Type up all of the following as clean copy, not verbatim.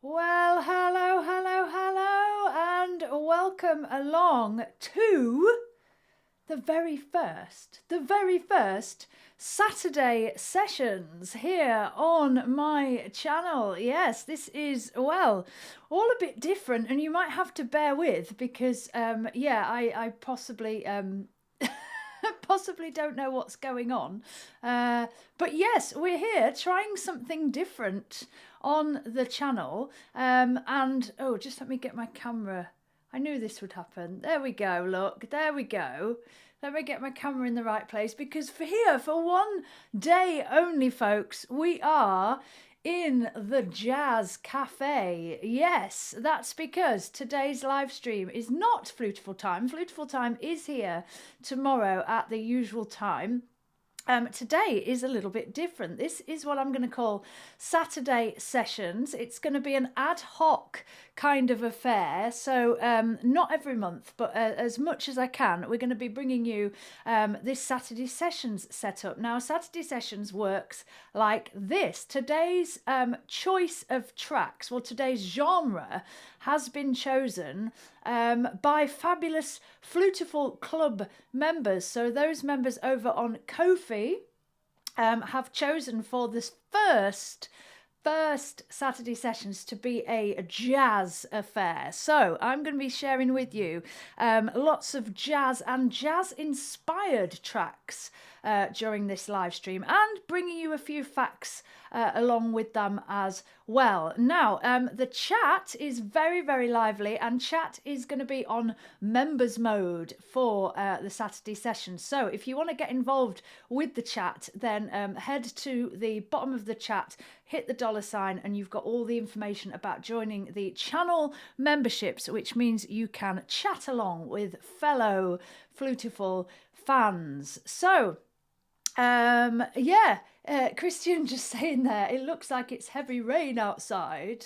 Well, hello, hello, hello, and welcome along to the very first Saturday sessions here on my channel. Yes, this is, well, all a bit different, and you might have to bear with because, I possibly possibly don't know what's going on. But yes, we're here trying something different on the channel. And, oh, just let me get my camera. I knew this would happen. There we go, look, there we go. Let me get my camera in the right place because for here, for one day only, folks, we are in the Jazz Cafe. Yes, that's because today's live stream is not Flutifull Time. Flutifull Time is here tomorrow at the usual time. Today is a little bit different. This is what I'm going to call Saturday sessions. It's going to be an ad hoc kind of affair. So not every month, but as much as I can, we're going to be bringing you this Saturday sessions setup. Now, Saturday sessions works like this. Today's choice of tracks, well, today's genre has been chosen by fabulous Flutifull Club members. So those members over on Ko-fi have chosen for this first Saturday sessions to be a jazz affair. So I'm going to be sharing with you lots of jazz and jazz inspired tracks during this live stream, and bringing you a few facts along with them as well. Now, the chat is very, very lively, and chat is going to be on members mode for the Saturday session. So if you want to get involved with the chat, then head to the bottom of the chat, hit the $sign, and you've got all the information about joining the channel memberships, which means you can chat along with fellow Flutifull fans. So Christian just saying there, it looks like it's heavy rain outside.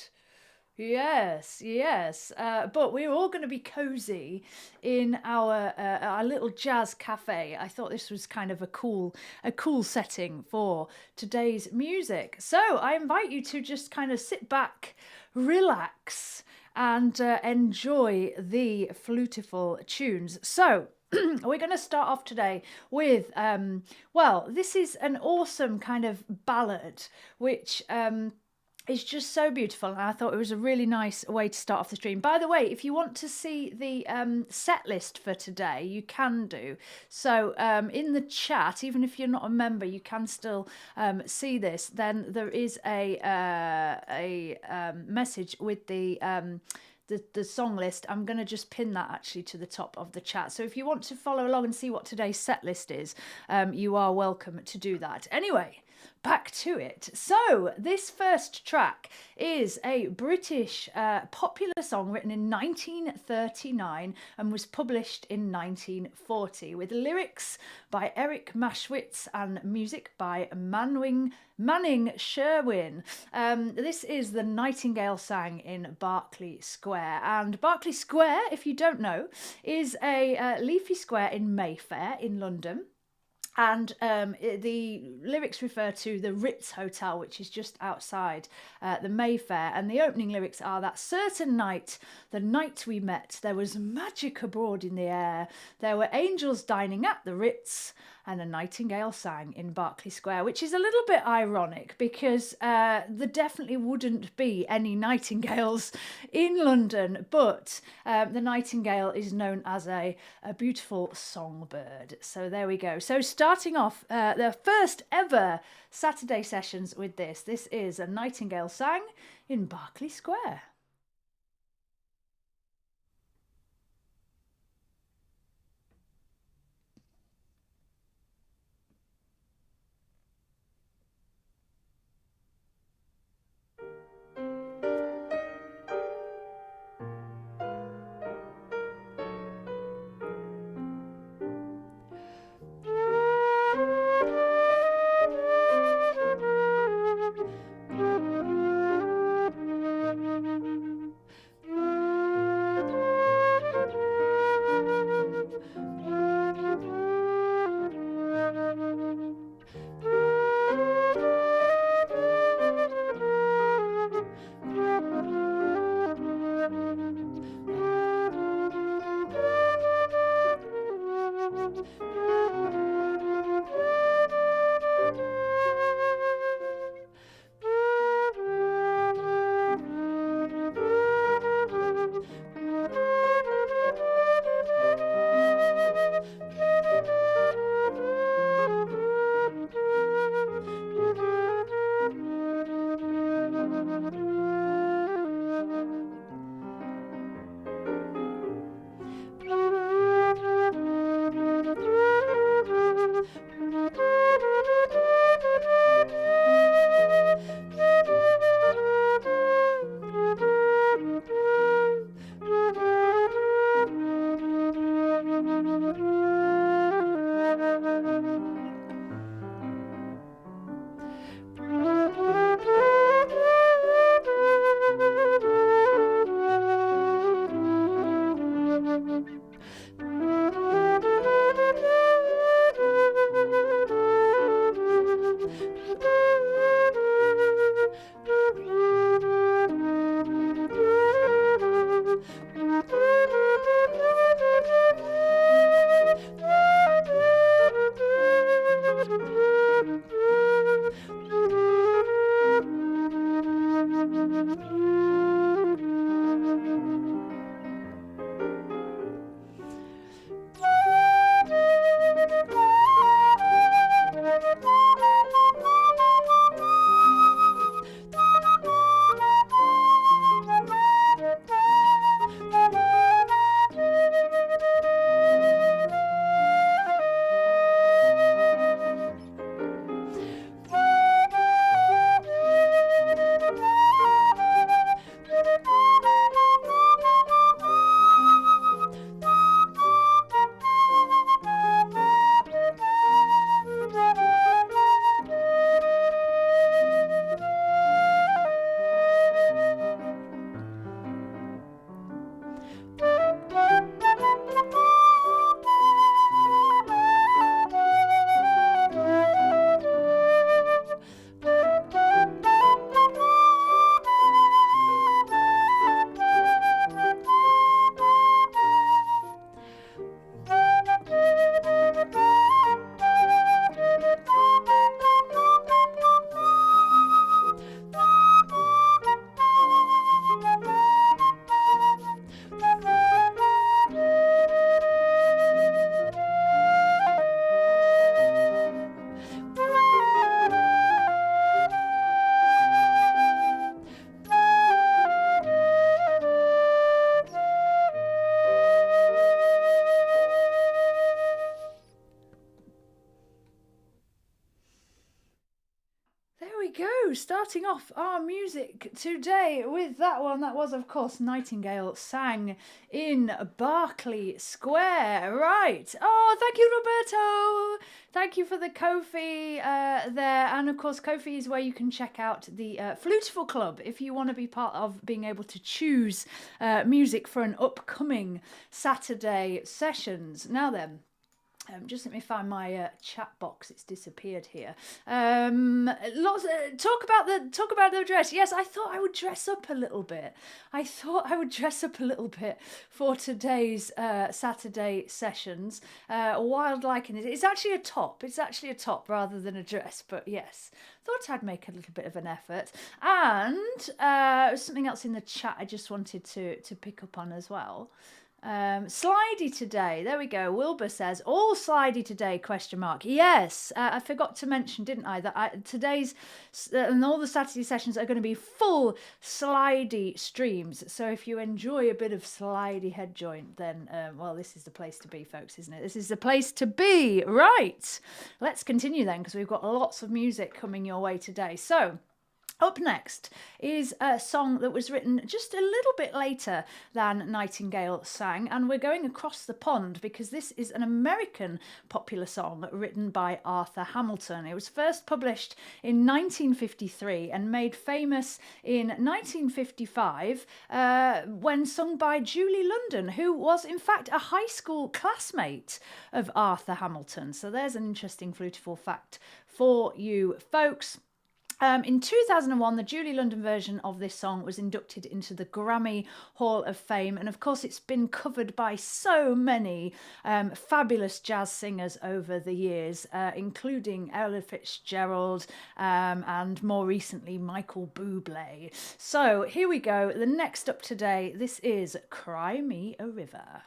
Yes, yes. But we're all going to be cozy in our little jazz cafe. I thought this was kind of a cool setting for today's music. So I invite you to just kind of sit back, relax, and enjoy the Flutifull tunes. So we're going to start off today with, this is an awesome kind of ballad, which is just so beautiful. And I thought it was a really nice way to start off the stream. By the way, if you want to see the set list for today, you can do. So in the chat, even if you're not a member, you can still see this. Then there is a message with the song list. I'm going to just pin that actually to the top of the chat. So if you want to follow along and see what today's set list is, you are welcome to do that. Anyway, back to it. So this first track is a British popular song written in 1939 and was published in 1940 with lyrics by Eric Maschwitz and music by Manning Sherwin. This is The Nightingale Sang in Berkeley Square. And Berkeley Square, if you don't know, is a leafy square in Mayfair in London. And the lyrics refer to the Ritz Hotel, which is just outside the Mayfair. And the opening lyrics are, "That certain night, the night we met, there was magic abroad in the air. There were angels dining at the Ritz, and a nightingale sang in Berkeley Square," which is a little bit ironic because there definitely wouldn't be any nightingales in London, but the nightingale is known as a beautiful songbird. So there we go. So starting off the first ever Saturday sessions with this. This is A Nightingale Sang in Berkeley Square. Starting off our music today with that one. That was, of course, Nightingale sang in Berkeley Square. Right. Oh, thank you, Roberto. Thank you for the Ko-fi there. And, of course, Ko-fi is where you can check out the Flutifull Club if you want to be part of being able to choose music for an upcoming Saturday sessions. Now then. Just let me find my chat box. It's disappeared here. Lots talk about the dress. Yes, I thought I would dress up a little bit. For today's Saturday sessions. Wild liking it. It's actually a top. Rather than a dress. But yes, thought I'd make a little bit of an effort. And something else in the chat I just wanted to pick up on as well. Slidey today. There we go. Wilbur says all slidey today ? Yes, I forgot to mention, didn't I, that today's and all the Saturday sessions are going to be full slidey streams. So if you enjoy a bit of slidey head joint, then well, this is the place to be, folks, isn't it? This is the place to be. Right. Let's continue then, because we've got lots of music coming your way today. So. Up next is a song that was written just a little bit later than Nightingale sang, and we're going across the pond because this is an American popular song written by Arthur Hamilton. It was first published in 1953 and made famous in 1955 when sung by Julie London, who was in fact a high school classmate of Arthur Hamilton. So there's an interesting Flutifull fact for you folks. In 2001, the Julie London version of this song was inducted into the Grammy Hall of Fame. And of course, it's been covered by so many fabulous jazz singers over the years, including Ella Fitzgerald and more recently, Michael Bublé. So here we go. The next up today, this is Cry Me a River.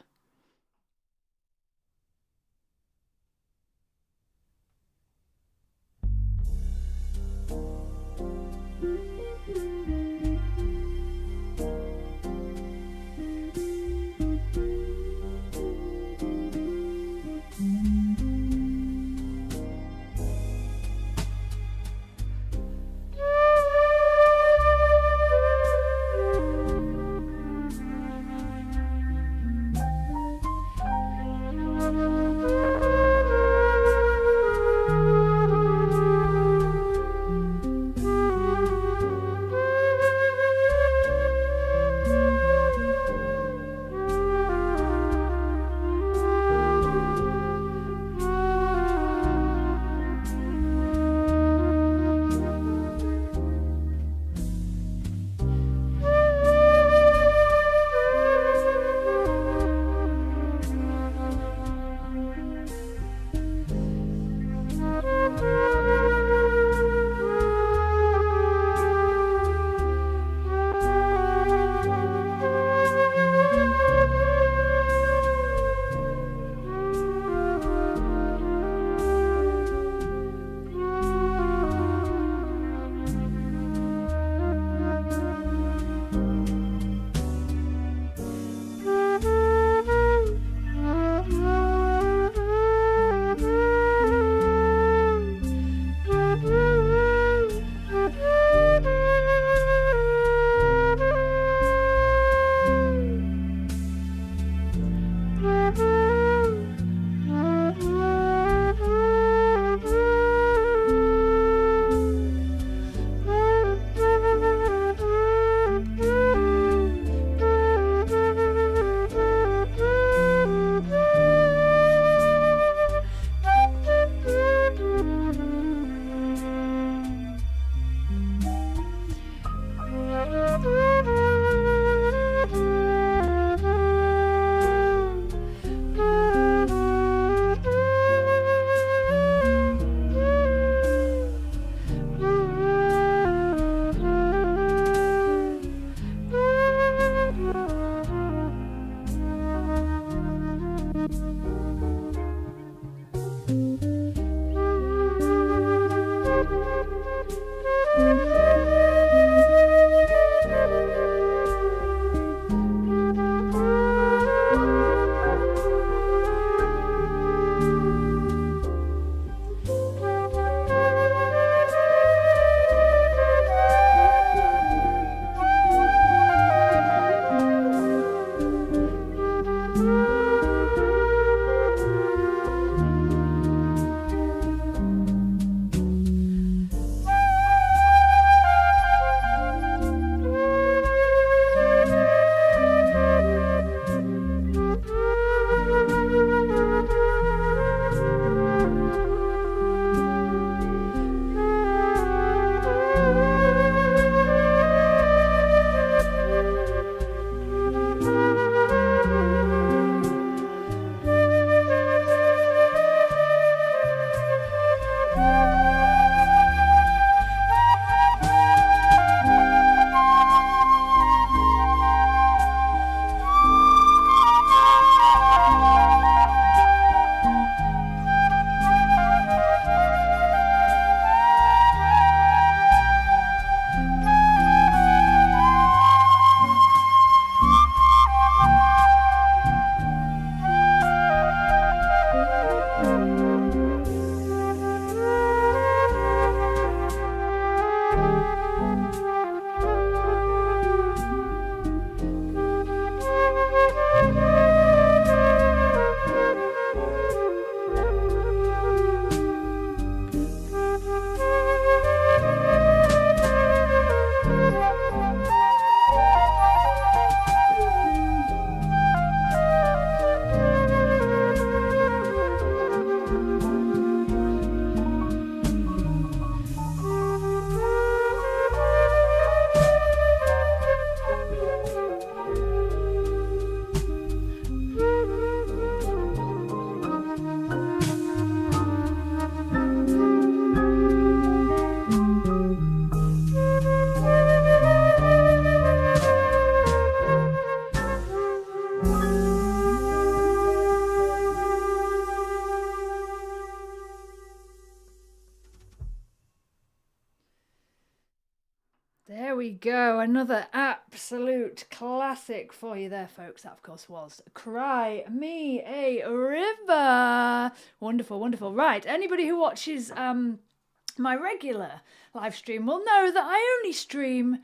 we go. Another absolute classic for you there, folks. That, of course, was Cry Me a River. Wonderful, wonderful. Right, anybody who watches my regular live stream will know that I only stream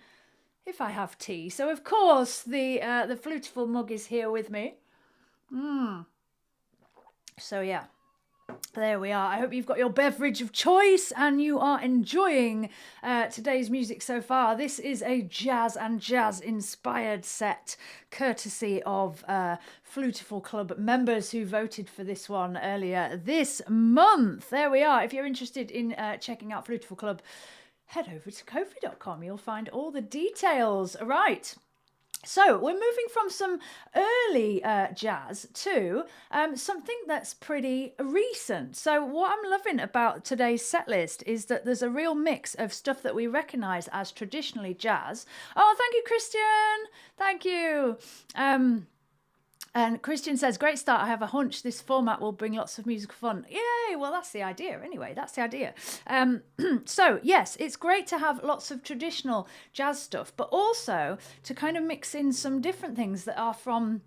if I have tea. So, of course, the Flutifull mug is here with me. So, yeah. There we are. I hope you've got your beverage of choice and you are enjoying today's music so far. This is a jazz and jazz-inspired set, courtesy of Flutifull Club members who voted for this one earlier this month. There we are. If you're interested in checking out Flutifull Club, head over to ko-fi.com. You'll find all the details. Right. So we're moving from some early jazz to something that's pretty recent. So what I'm loving about today's set list is that there's a real mix of stuff that we recognise as traditionally jazz. Oh, thank you, Christian. Thank you. And Christian says, great start. I have a hunch this format will bring lots of musical fun. Yay! Well, that's the idea anyway. That's the idea. So, yes, it's great to have lots of traditional jazz stuff, but also to kind of mix in some different things that are from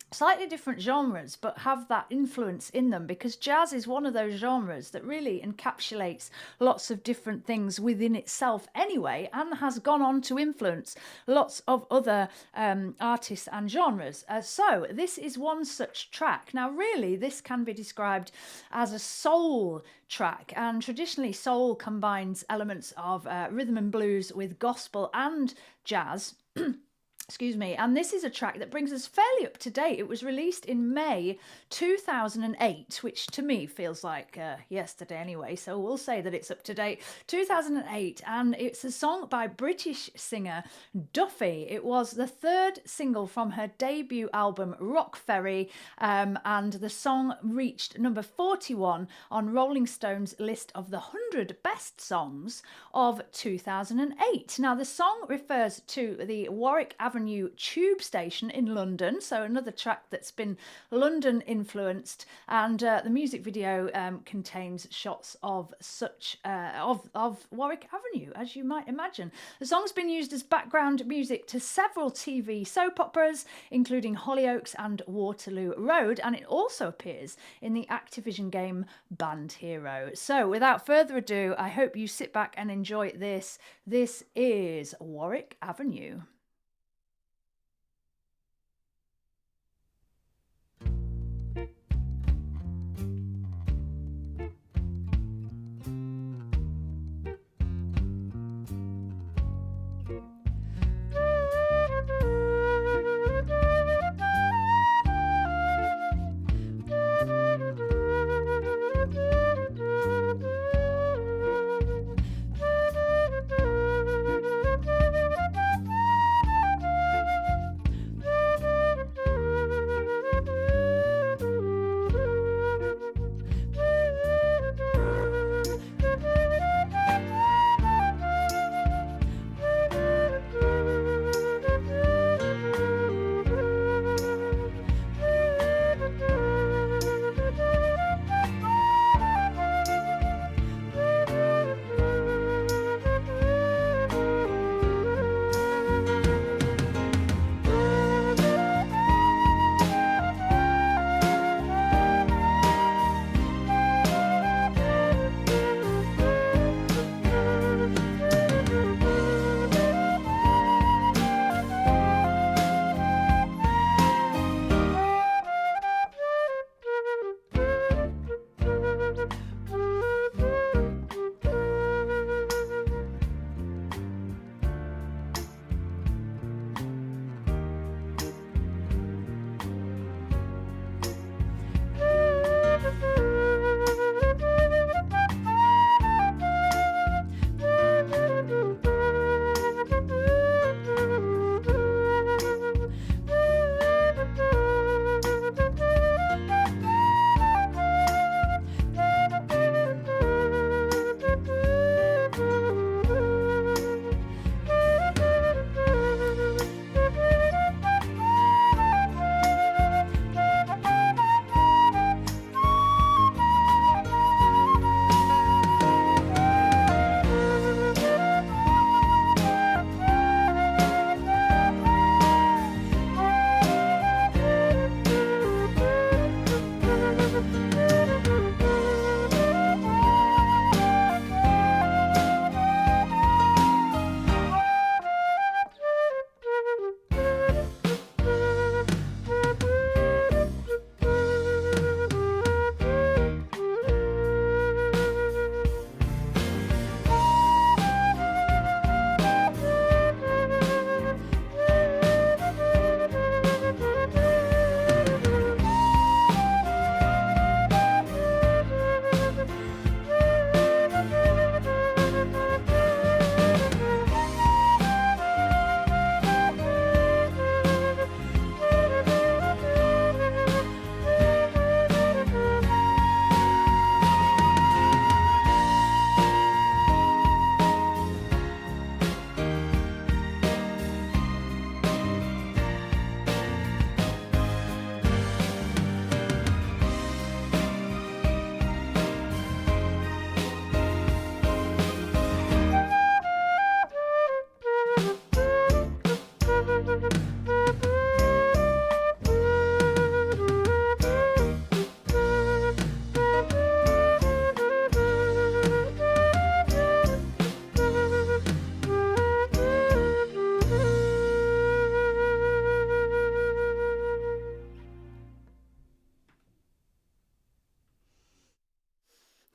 slightly different genres but have that influence in them, because jazz is one of those genres that really encapsulates lots of different things within itself anyway, and has gone on to influence lots of other artists and genres. So this is one such track. Now really this can be described as a soul track, and traditionally soul combines elements of rhythm and blues with gospel and jazz. Excuse me, and this is a track that brings us fairly up to date. It was released in May 2008, which to me feels like yesterday anyway, so we'll say that it's up to date. 2008, and it's a song by British singer Duffy. It was the third single from her debut album Rock Ferry, and the song reached number 41 on Rolling Stone's list of the 100 best songs of 2008. Now the song refers to the Warwick Avenue tube station in London, so another track that's been London influenced, and the music video contains shots of such of Warwick Avenue, as you might imagine. The song's been used as background music to several TV soap operas, including Hollyoaks and Waterloo Road, and it also appears in the Activision game Band Hero. So without further ado, I hope you sit back and enjoy this. This is Warwick Avenue.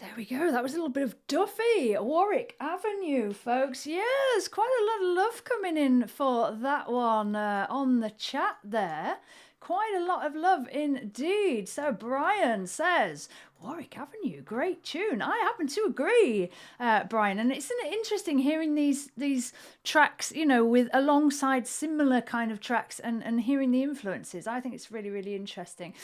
There we go. That was a little bit of Duffy, Warwick Avenue, folks. Yes, quite a lot of love coming in for that one on the chat there. Quite a lot of love indeed. So Brian says, Warwick Avenue, great tune. I happen to agree, Brian. And isn't it interesting hearing these tracks, you know, with alongside similar kind of tracks and hearing the influences? I think it's really, really interesting.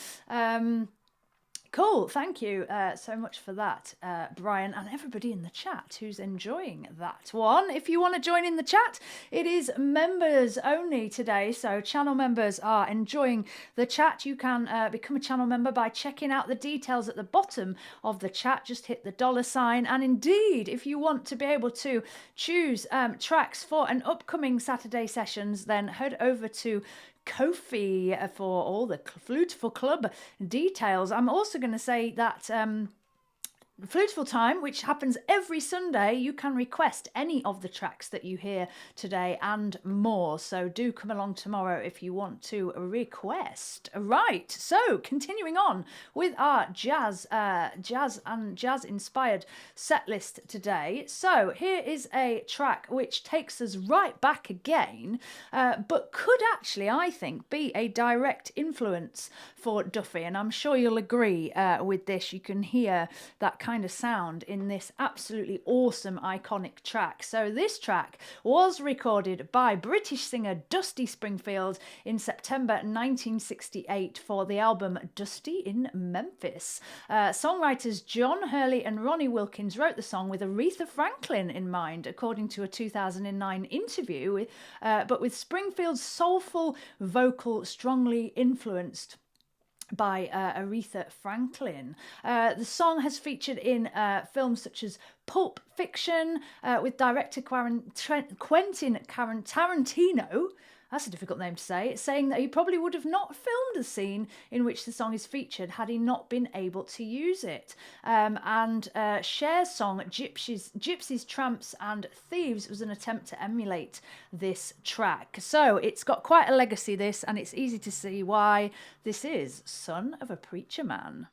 Cool, thank you so much for that, Brian, and everybody in the chat who's enjoying that one. If you want to join in the chat, it is members only today, so channel members are enjoying the chat. You can become a channel member by checking out the details at the bottom of the chat. Just hit the $sign, and indeed, if you want to be able to choose tracks for an upcoming Saturday sessions, then head over to Ko-fi for all the Flutifull Club details. I'm also going to say that Flutifull Time, which happens every Sunday, you can request any of the tracks that you hear today and more. So do come along tomorrow if you want to request. Right, so continuing on with our jazz inspired set list today. So here is a track which takes us right back again, but could actually, I think, be a direct influence for Duffy. And I'm sure you'll agree with this. You can hear that kind of sound in this absolutely awesome iconic track. So this track was recorded by British singer Dusty Springfield in September 1968 for the album Dusty in Memphis. Songwriters John Hurley and Ronnie Wilkins wrote the song with Aretha Franklin in mind, according to a 2009 interview, but with Springfield's soulful vocal strongly influenced by Aretha Franklin. The song has featured in films such as Pulp Fiction with director Quentin Tarantino. That's a difficult name to say, saying that he probably would have not filmed the scene in which the song is featured had he not been able to use it. And Cher's song Gypsies, Tramps and Thieves was an attempt to emulate this track. So it's got quite a legacy, this, and it's easy to see why. This is Son of a Preacher Man.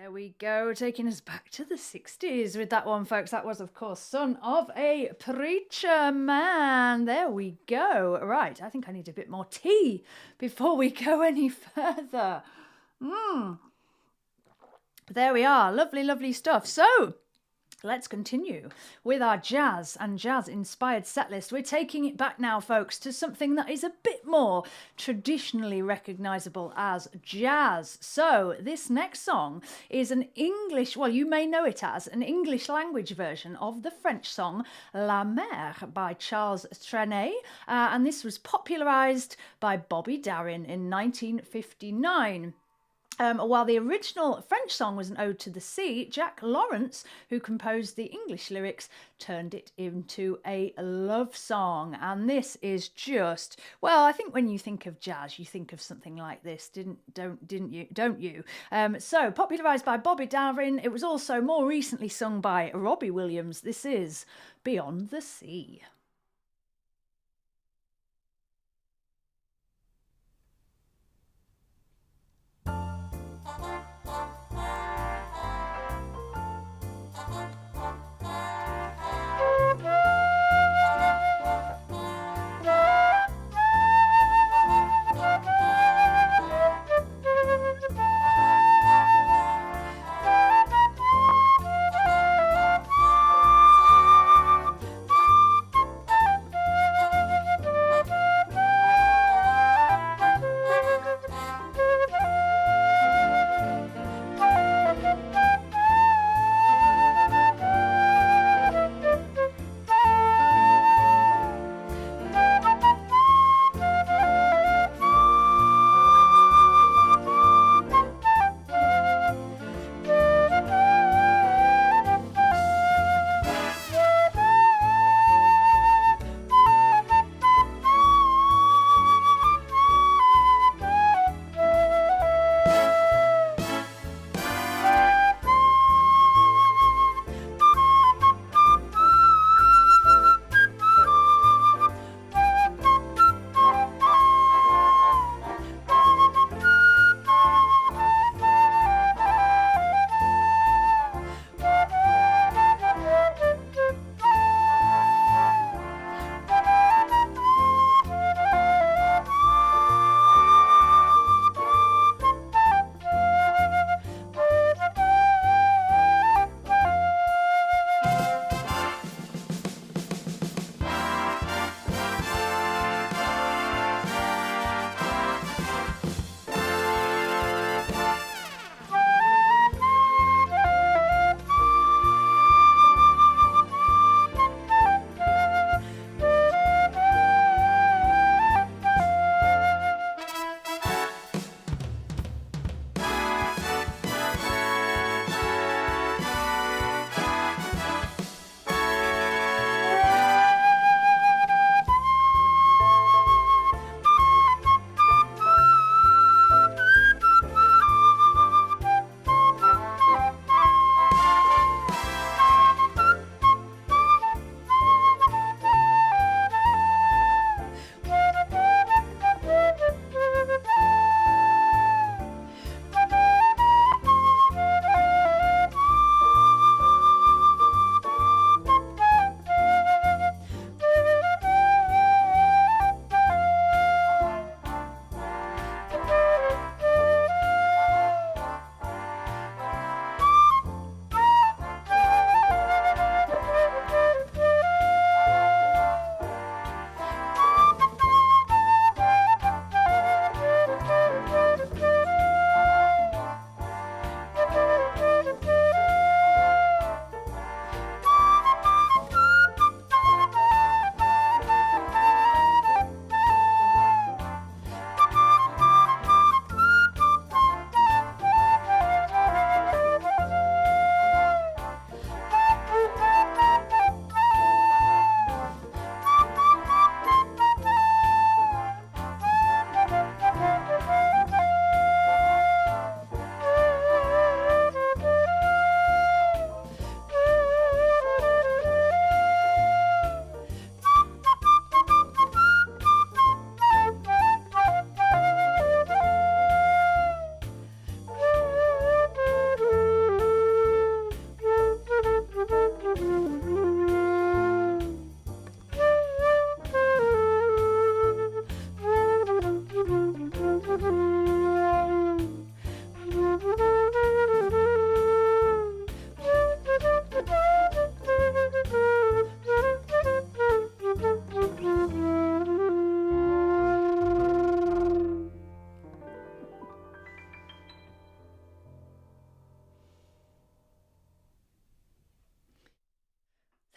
There we go, taking us back to the 60s with that one, folks. That was, of course, Son of a Preacher Man. There we go. Right, I think I need a bit more tea before we go any further. There we are. Lovely, lovely stuff. So, let's continue with our jazz and jazz-inspired set list. We're taking it back now, folks, to something that is a bit more traditionally recognisable as jazz. So this next song is an English, well, you may know it as an English language version of the French song La Mer by Charles Trenet, and this was popularised by Bobby Darin in 1959. While the original French song was an ode to the sea, Jack Lawrence, who composed the English lyrics, turned it into a love song. And this is just, well, I think when you think of jazz, you think of something like this, don't you? So, popularised by Bobby Darin, it was also more recently sung by Robbie Williams. This is Beyond the Sea.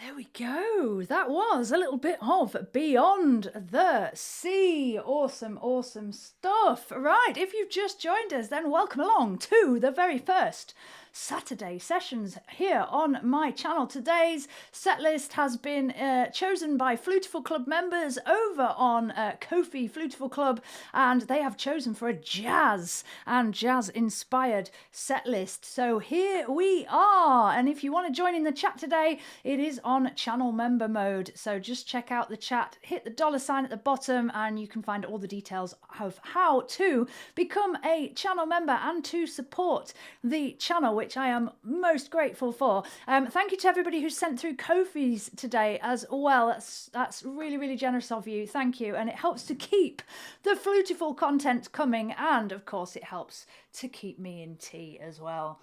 There we go. That was a little bit of Beyond the Sea. Awesome, awesome stuff. Right, if you've just joined us, then welcome along to the very first Saturday sessions here on my channel. Today's set list has been chosen by Flutifull Club members over on Ko-fi Flutifull Club, and they have chosen for a jazz and jazz inspired set list. So here we are, and if you want to join in the chat today, it is on channel member mode. So just check out the chat, hit the $ at the bottom, and you can find all the details of how to become a channel member and to support the channel, which I am most grateful for. Thank you to everybody who sent through Ko-fis today as well. That's really, really generous of you. Thank you. And it helps to keep the Flutifull content coming. And of course, it helps to keep me in tea as well.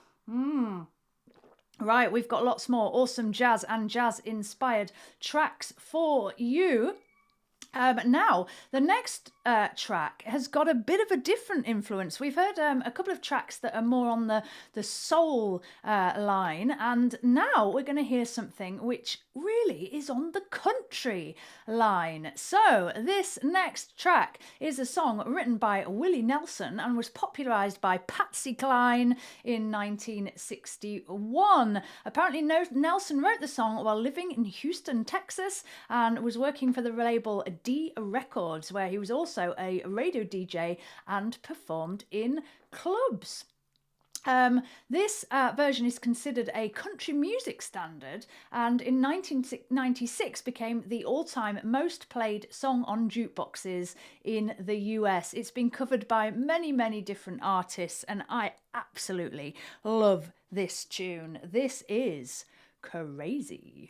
Right, we've got lots more awesome jazz and jazz inspired tracks for you. Now, the next track has got a bit of a different influence. We've heard a couple of tracks that are more on the soul line, and now we're going to hear something which really is on the country line. So this next track is a song written by Willie Nelson and was popularised by Patsy Cline in 1961. Apparently Nelson wrote the song while living in Houston, Texas, and was working for the label D Records, where he was also a radio DJ and performed in clubs. This version is considered a country music standard, and in 1996 became the all-time most played song on jukeboxes in the US. It's been covered by many, many different artists, and I absolutely love this tune. This is Crazy.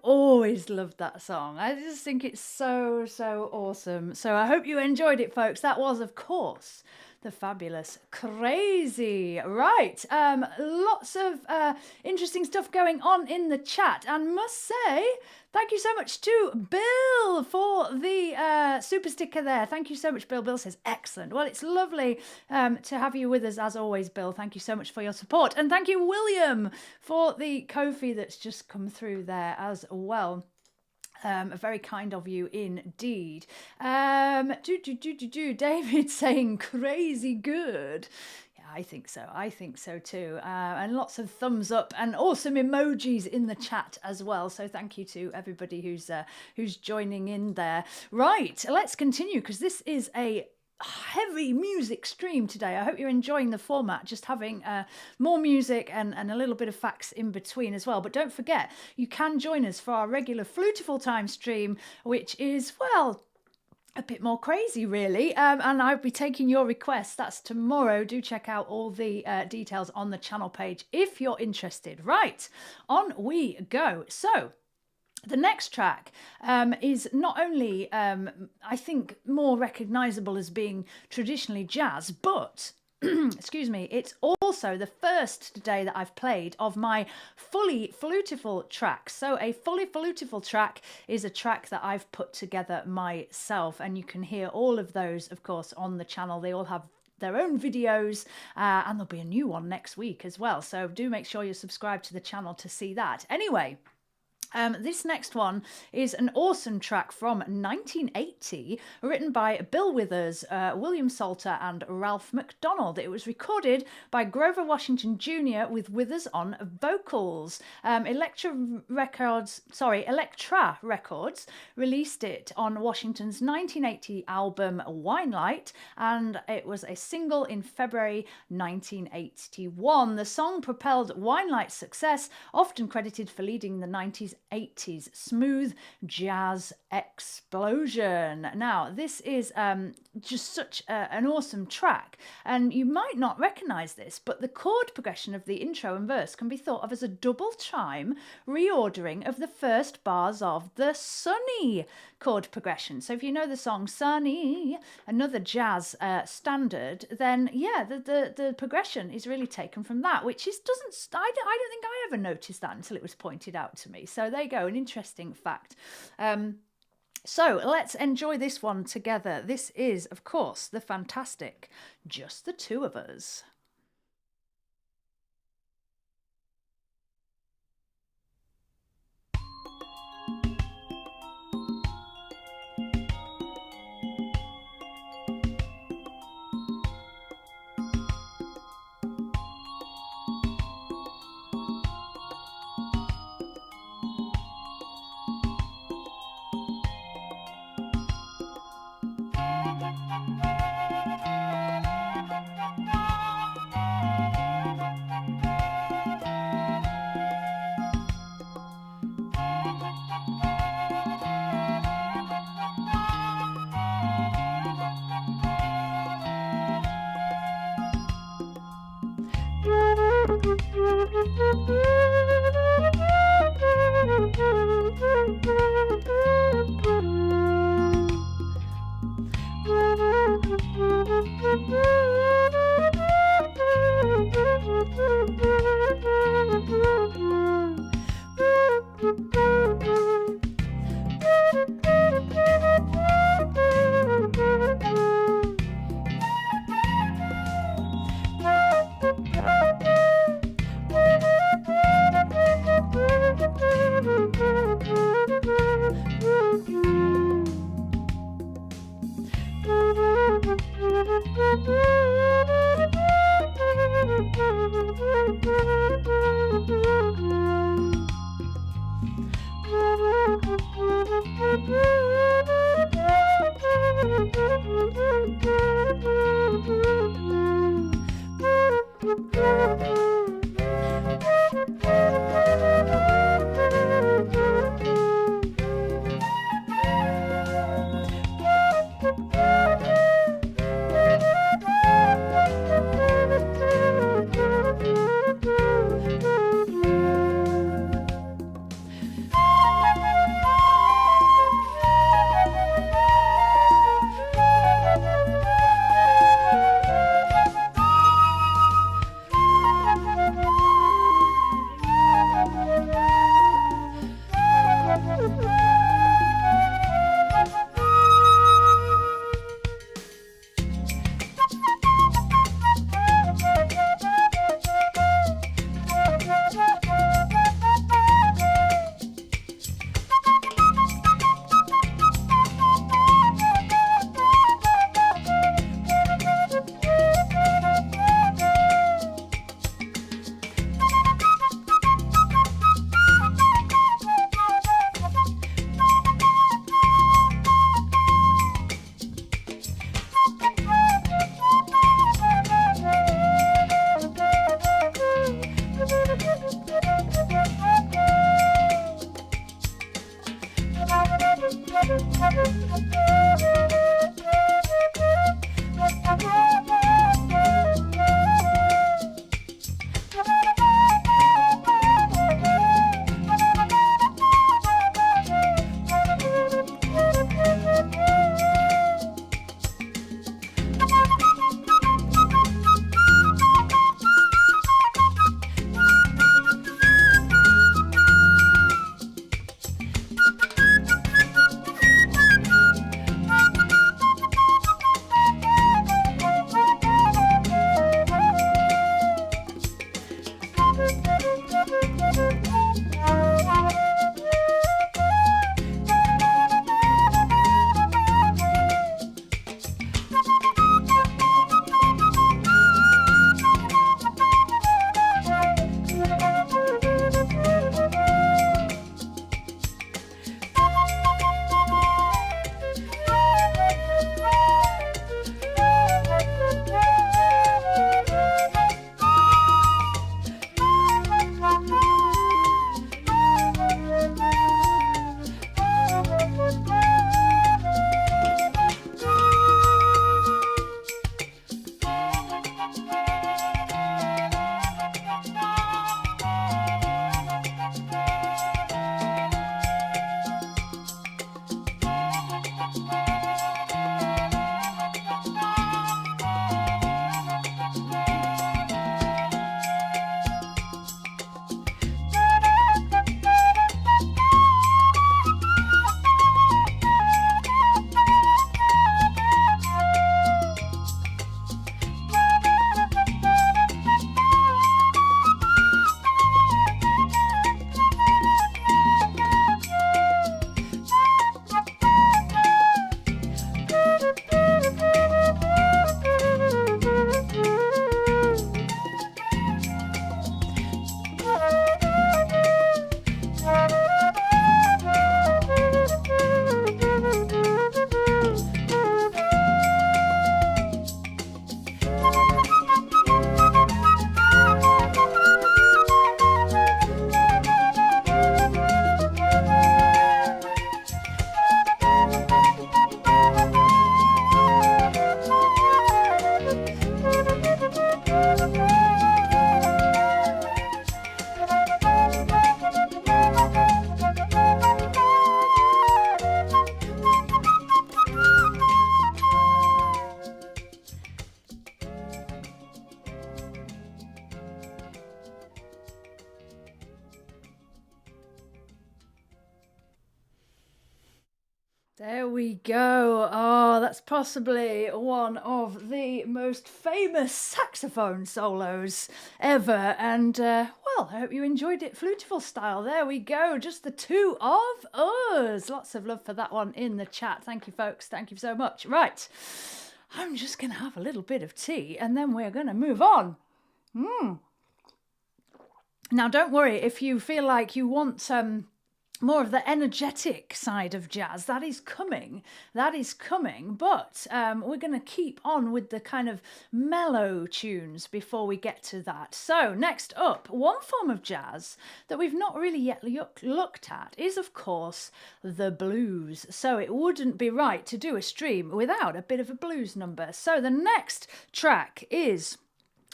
Always loved that song. I just think it's so awesome. So I hope you enjoyed it, folks. That was, of course, the fabulous Crazy. Right, lots of interesting stuff going on in the chat, and must say thank you so much to Bill for the super sticker there. Thank you so much, Bill. Bill says, excellent. Well, it's lovely to have you with us as always, Bill. Thank you so much for your support. And thank you, William, for the Ko-fi that's just come through there as well. Very kind of you indeed. David saying crazy good. Yeah, I think so. I think so too. And lots of thumbs up and awesome emojis in the chat as well. So thank you to everybody who's joining in there. Right, let's continue because this is a heavy music stream today. I hope you're enjoying the format, just having more music and a little bit of facts in between as well. But don't forget, you can join us for our regular Flutifull Time stream, which is, well, a bit more crazy really, and I'll be taking your requests. That's tomorrow. Do check out all the details on the channel page if you're interested. Right, on we go. So the next track is not only, I think, more recognisable as being traditionally jazz, but, excuse me, it's also the first today that I've played of my fully Flutifull tracks. So a fully Flutifull track is a track that I've put together myself, and you can hear all of those, of course, on the channel. They all have their own videos, and there'll be a new one next week as well. So do make sure you're subscribed to the channel to see that. Anyway, this next one is an awesome track from 1980, written by Bill Withers, William Salter and Ralph McDonald. It was recorded by Grover Washington Jr. with Withers on vocals. Elektra Records released it on Washington's 1980 album Winelight, and it was a single in February 1981. The song propelled Winelight's success, often credited for leading the 80s smooth jazz explosion. Now, this is just such an awesome track, and you might not recognize this, but the chord progression of the intro and verse can be thought of as a double time reordering of the first bars of the Sunny chord progression. So if you know the song Sunny, another jazz standard, then yeah, the progression is really taken from that, which is I don't think I ever noticed that until it was pointed out to me. So there you go, an interesting fact. So let's enjoy this one together. This is, of course, the fantastic Just the Two of Us. we go. Oh, that's possibly one of the most famous saxophone solos ever. And, well, I hope you enjoyed it Flutifull style. There we go. Just the two of us. Lots of love for that one in the chat. Thank you, folks. Thank you so much. Right. I'm just going to have a little bit of tea and then we're going to move on. Now, don't worry if you feel like you want more of the energetic side of jazz. That is coming. But we're going to keep on with the kind of mellow tunes before we get to that. So next up, one form of jazz that we've not really yet looked at is, of course, the blues. So it wouldn't be right to do a stream without a bit of a blues number. So the next track is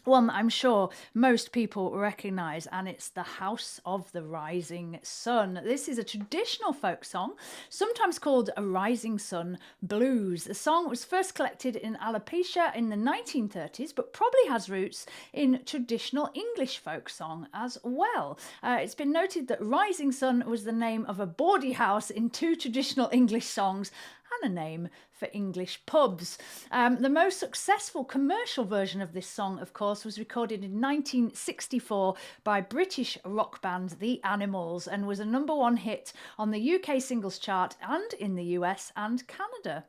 one that I'm sure most people recognise, and it's The House of the Rising Sun. This is a traditional folk song, sometimes called a Rising Sun blues. The song was first collected in alopecia in the 1930s, but probably has roots in traditional English folk song as well. It's been noted that Rising Sun was the name of a bawdy house in two traditional English songs and a name for English pubs. The most successful commercial version of this song, of course, was recorded in 1964 by British rock band The Animals and was a #1 hit on the UK singles chart and in the US and Canada.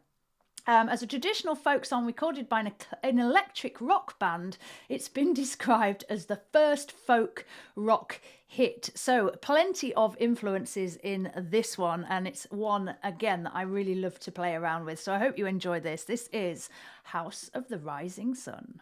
As a traditional folk song recorded by an electric rock band, it's been described as the first folk rock hit. So plenty of influences in this one, and it's one, again, that I really love to play around with. So I hope you enjoy this. This is House of the Rising Sun.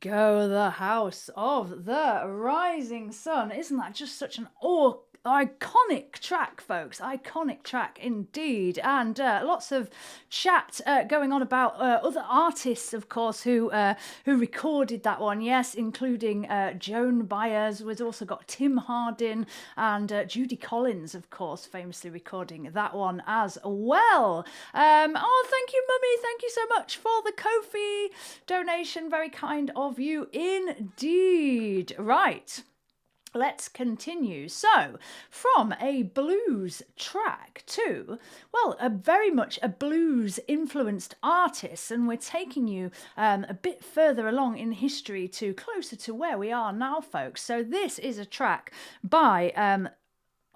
go, the House of the Rising Sun. Isn't that just such an iconic track, folks? Iconic track indeed. And lots of chat going on about other artists, of course, who recorded that one. Yes, including Joan Baez. We've also got Tim Hardin and Judy Collins, of course, famously recording that one as well. Oh, thank you, Mummy. Thank you so much for the Ko-fi donation. Very kind of you indeed. Right. Let's continue. So, from a blues track to, well, very much a blues-influenced artist, and we're taking you a bit further along in history to closer to where we are now, folks. So this is a track by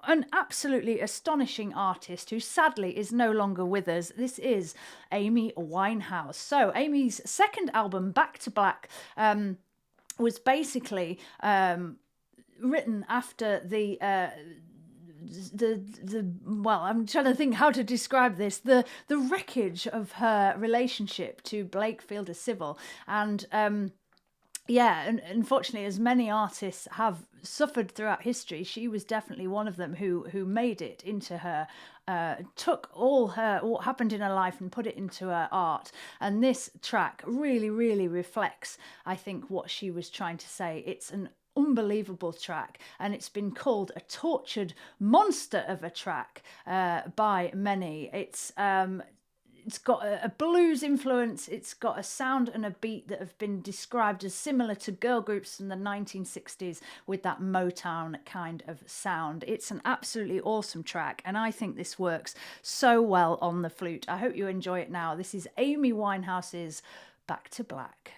an absolutely astonishing artist who sadly is no longer with us. This is Amy Winehouse. So Amy's second album, Back to Black, was basically written after the well, I'm trying to think how to describe this, the wreckage of her relationship to Blake Fielder Civil. And yeah, and unfortunately, as many artists have suffered throughout history, she was definitely one of them who made it into her, took what happened in her life and put it into her art. And this track really, really reflects, I think, what she was trying to say. It's an unbelievable track, and it's been called a tortured monster of a track by many. It's got a blues influence. It's got a sound and a beat that have been described as similar to girl groups from the 1960s with that Motown kind of sound. It's an absolutely awesome track, and I think this works so well on the flute. I hope you enjoy it now. This is Amy Winehouse's Back to Black.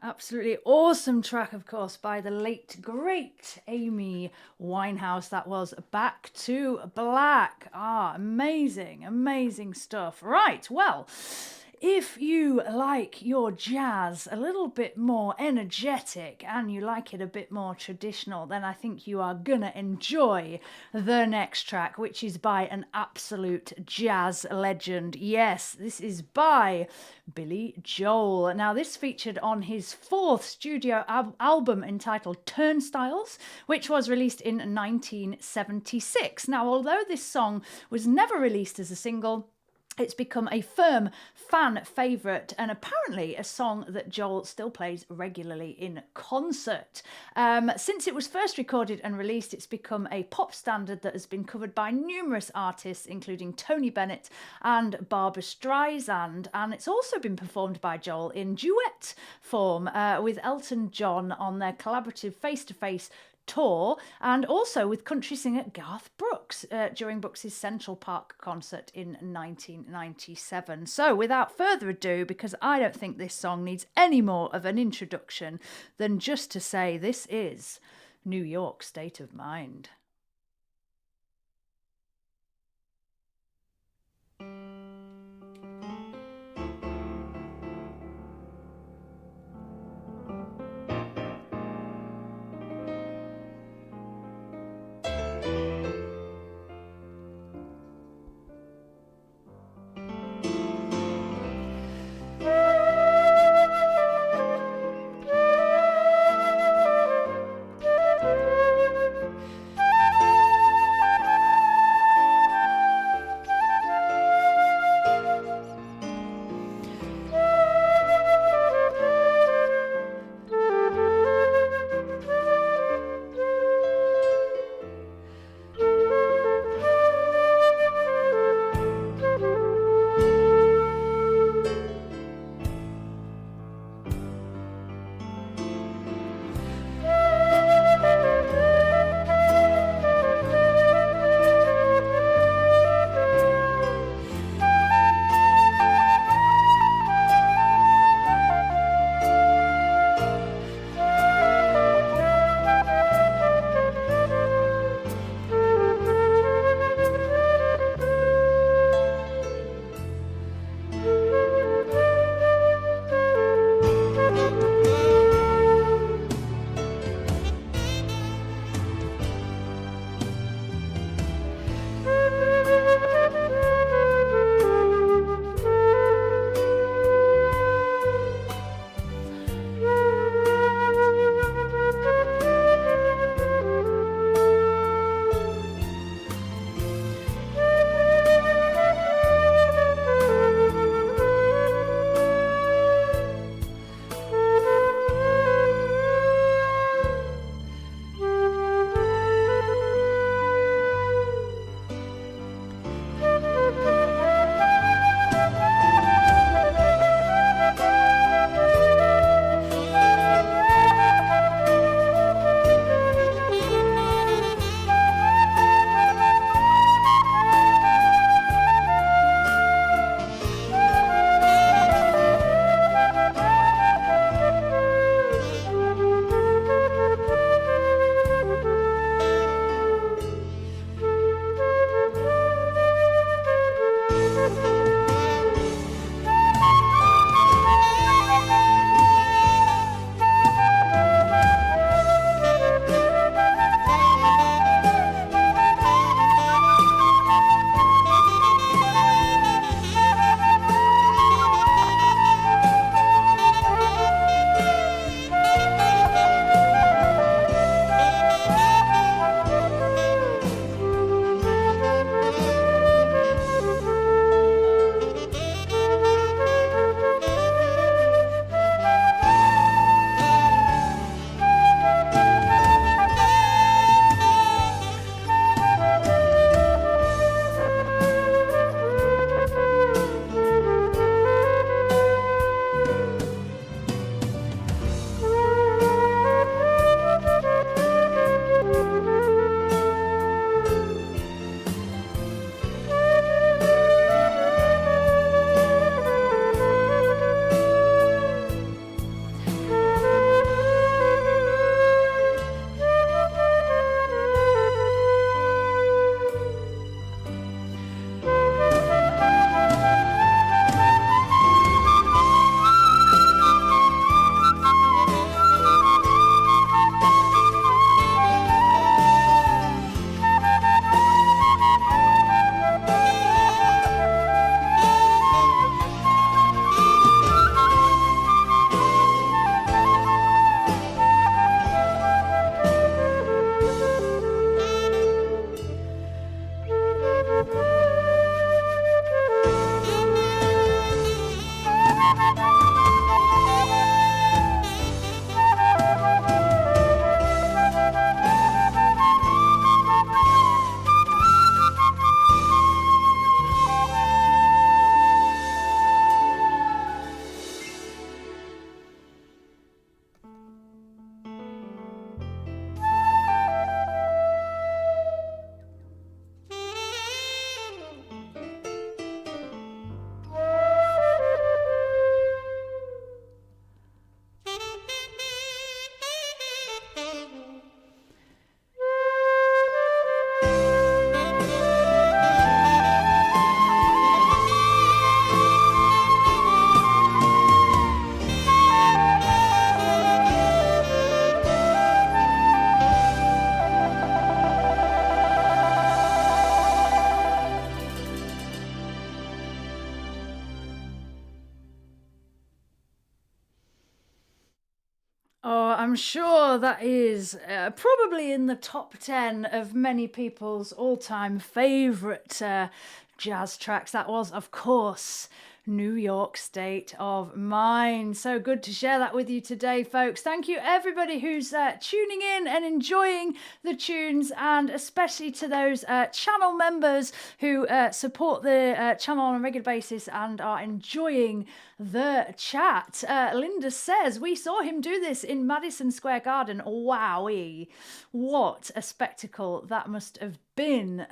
absolutely awesome track, of course, by the late, great Amy Winehouse. That was Back to Black. Amazing, amazing stuff. Right, well, if you like your jazz a little bit more energetic and you like it a bit more traditional, then I think you are gonna enjoy the next track, which is by an absolute jazz legend. Yes, this is by Billy Joel. Now, this featured on his fourth studio album entitled Turnstiles, which was released in 1976. Now, although this song was never released as a single, it's become a firm fan favourite and apparently a song that Joel still plays regularly in concert. Since it was first recorded and released, it's become a pop standard that has been covered by numerous artists, including Tony Bennett and Barbra Streisand. And it's also been performed by Joel in duet form with Elton John on their collaborative face-to-face tour, and also with country singer Garth Brooks during Brooks's Central Park concert in 1997. So without further ado, because I don't think this song needs any more of an introduction than just to say this is New York State of Mind. I'm sure that is probably in the top 10 of many people's all-time favourite jazz tracks. That was, of course, New York State of Mind. So good to share that with you today, folks. Thank you, everybody who's tuning in and enjoying the tunes, and especially to those channel members who support the channel on a regular basis and are enjoying the chat. Linda says, we saw him do this in Madison Square Garden. Wowee. What a spectacle that must have been,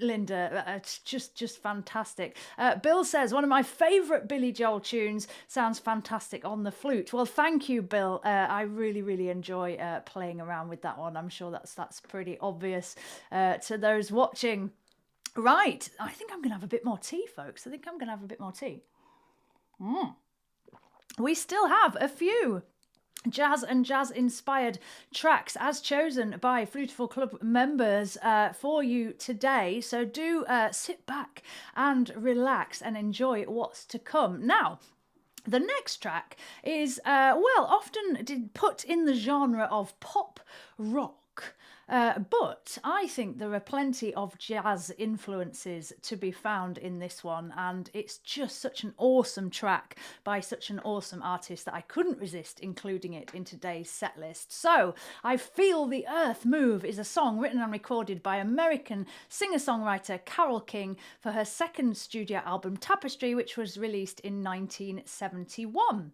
Linda. It's just fantastic. Bill says, one of my favourite Billy Joel tunes, sounds fantastic on the flute. Well, thank you, Bill. I really enjoy playing around with that one. I'm sure that's pretty obvious to those watching. Right, I think I'm going to have a bit more tea, folks. I think I'm going to have a bit more tea. We still have a few jazz and jazz-inspired tracks as chosen by Flutifull Club members for you today. So do sit back and relax and enjoy what's to come. Now, the next track is, often put in the genre of pop rock. But I think there are plenty of jazz influences to be found in this one, and it's just such an awesome track by such an awesome artist that I couldn't resist including it in today's set list. So, I Feel the Earth Move is a song written and recorded by American singer-songwriter Carole King for her second studio album Tapestry, which was released in 1971.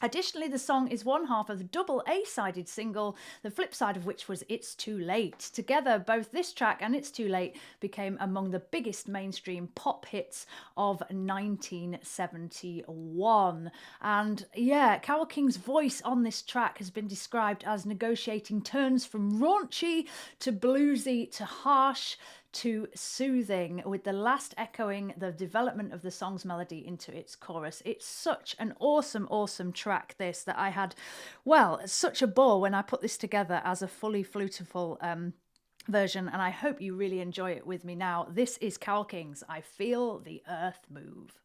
Additionally, the song is one half of the double A-sided single, the flip side of which was It's Too Late. Together, both this track and It's Too Late became among the biggest mainstream pop hits of 1971. And yeah, Carole King's voice on this track has been described as negotiating turns from raunchy to bluesy to harsh to soothing, with the last echoing the development of the song's melody into its chorus. It's such an awesome track, this, that I had, such a ball when I put this together as a fully Flutifull version, and I hope you really enjoy it with me now. This is Carole King's I Feel the Earth Move.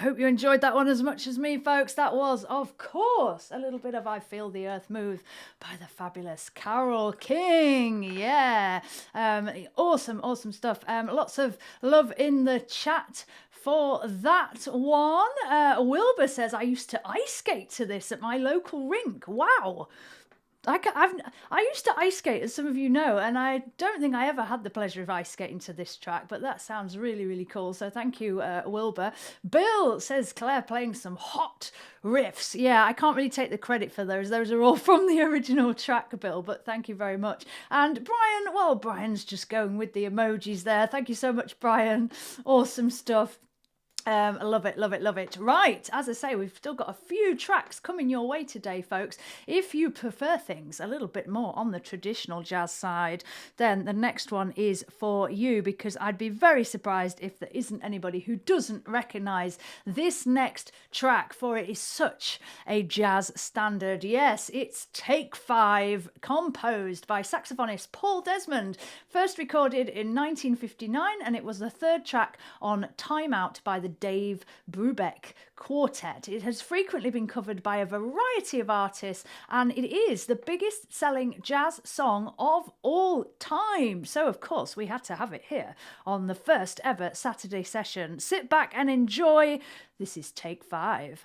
hope you enjoyed that one as much as me, folks. That was, of course, a little bit of I Feel the Earth Move by the fabulous Carole King. Yeah. Awesome stuff. Lots of love in the chat for that one. Wilbur says, I used to ice skate to this at my local rink. Wow. I used to ice skate, as some of you know, and I don't think I ever had the pleasure of ice skating to this track, but that sounds really cool. So thank you, Wilbur. Bill says, Claire playing some hot riffs. Yeah, I can't really take the credit for those. Those are all from the original track, Bill, but thank you very much. And Brian, well, Brian's just going with the emojis there. Thank you so much, Brian. Awesome stuff. Love it. Right, as I say, we've still got a few tracks coming your way today, folks. If you prefer things a little bit more on the traditional jazz side, then the next one is for you, because I'd be very surprised if there isn't anybody who doesn't recognise this next track, for it is such a jazz standard. Yes, it's Take 5, composed by saxophonist Paul Desmond, first recorded in 1959, and it was the third track on Time Out by the Dave Brubeck Quartet. It has frequently been covered by a variety of artists, and it is the biggest selling jazz song of all time. So of course we had to have it here on the first ever Saturday session. Sit back and enjoy. This is Take 5.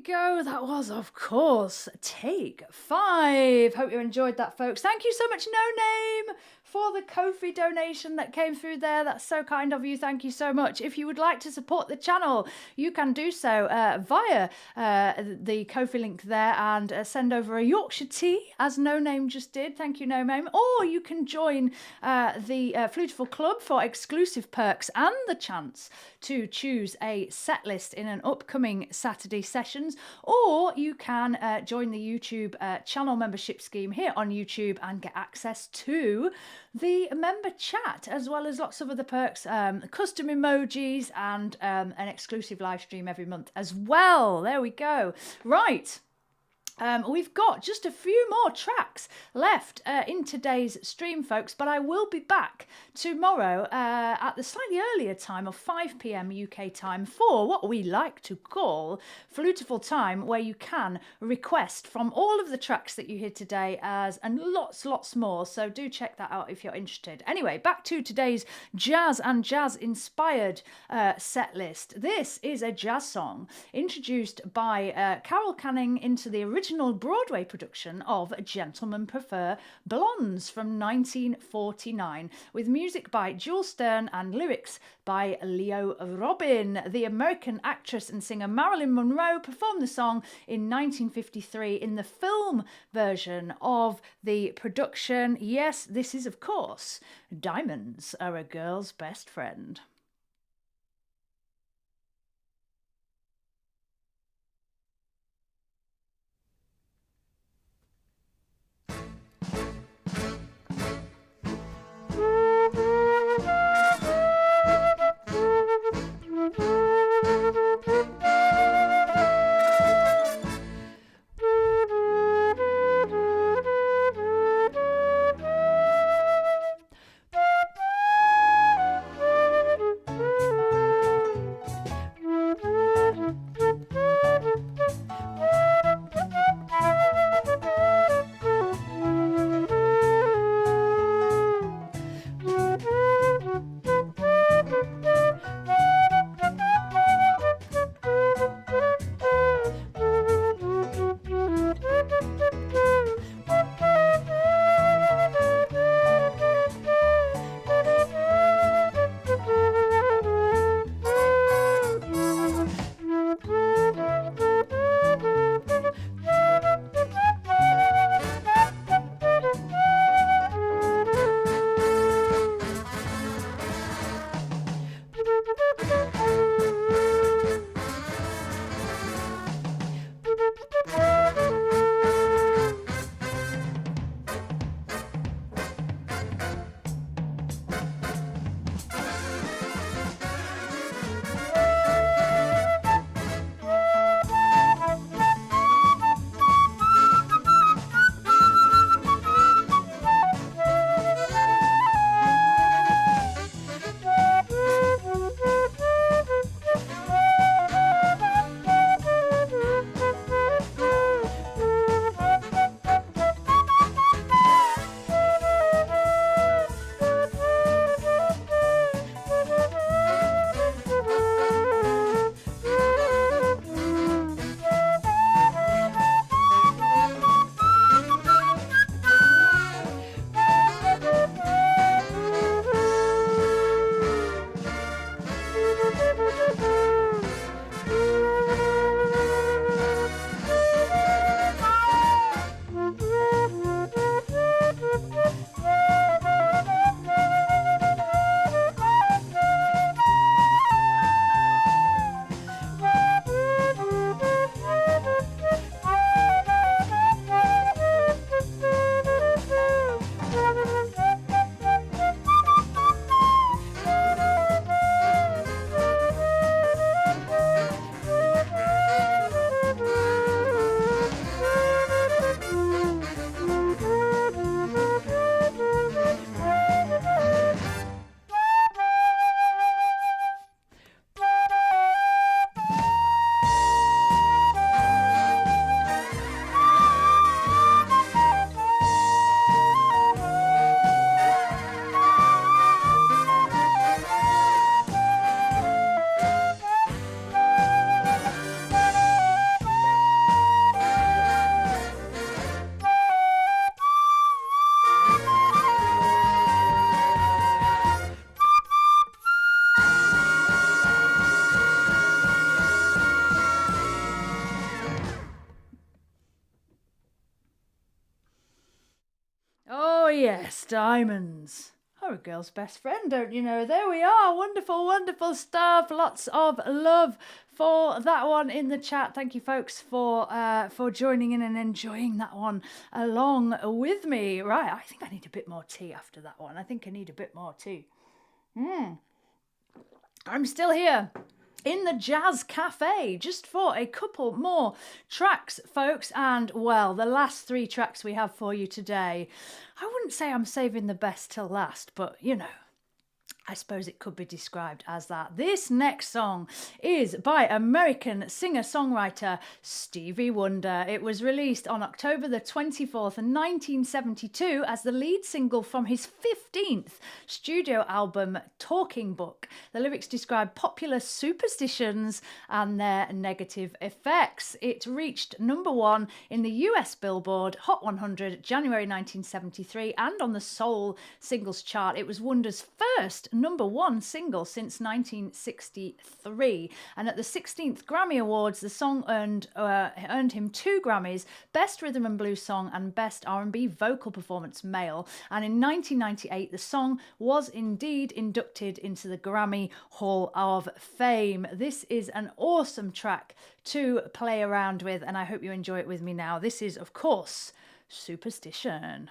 Go. That was, of course, Take 5. Hope you enjoyed that, folks. Thank you so much, No Name, for the Ko-fi donation that came through there. That's so kind of you. Thank you so much. If you would like to support the channel, you can do so via the Ko-fi link there and send over a Yorkshire tea, as No Name just did. Thank you, No Name. Or you can join the Flutifull Club for exclusive perks and the chance to choose a set list in an upcoming Saturday sessions. Or you can join the YouTube channel membership scheme here on YouTube and get access to the member chat, as well as lots of other perks, custom emojis and an exclusive live stream every month as well. There we go. Right. We've got just a few more tracks left in today's stream, folks, but I will be back tomorrow at the slightly earlier time of 5 p.m. UK time for what we like to call Flutifull Time, where you can request from all of the tracks that you hear today and lots more, so do check that out if you're interested. Anyway, back to today's jazz and jazz-inspired set list. This is a jazz song introduced by Carol Canning into the original Broadway production of Gentlemen Prefer Blondes from 1949, with music by Jules Stern and lyrics by Leo Robin. The American actress and singer Marilyn Monroe performed the song in 1953 in the film version of the production. Yes, this is, of course, Diamonds Are a Girl's Best Friend. yes, diamonds. Oh, a girl's best friend, don't you know? There we are. Wonderful, wonderful stuff. Lots of love for that one in the chat. Thank you, folks, for joining in and enjoying that one along with me. Right, I think I need a bit more tea after that one. I think I need a bit more tea. I'm still here in the Jazz Cafe just for a couple more tracks, folks. And, well, the last 3 tracks we have for you today, I wouldn't say I'm saving the best till last, but, you know, I suppose it could be described as that. This next song is by American singer-songwriter Stevie Wonder. It was released on October the 24th, 1972 as the lead single from his 15th studio album, Talking Book. The lyrics describe popular superstitions and their negative effects. It reached #1 in the US Billboard Hot 100 January 1973 and on the Soul Singles Chart. It was Wonder's first #1 single since 1963, and at the 16th Grammy Awards the song earned him 2 Grammys, Best Rhythm and Blues Song and Best R&B Vocal Performance Male. And in 1998 the song was indeed inducted into the Grammy Hall of Fame. This is an awesome track to play around with, and I hope you enjoy it with me now. This is, of course, Superstition.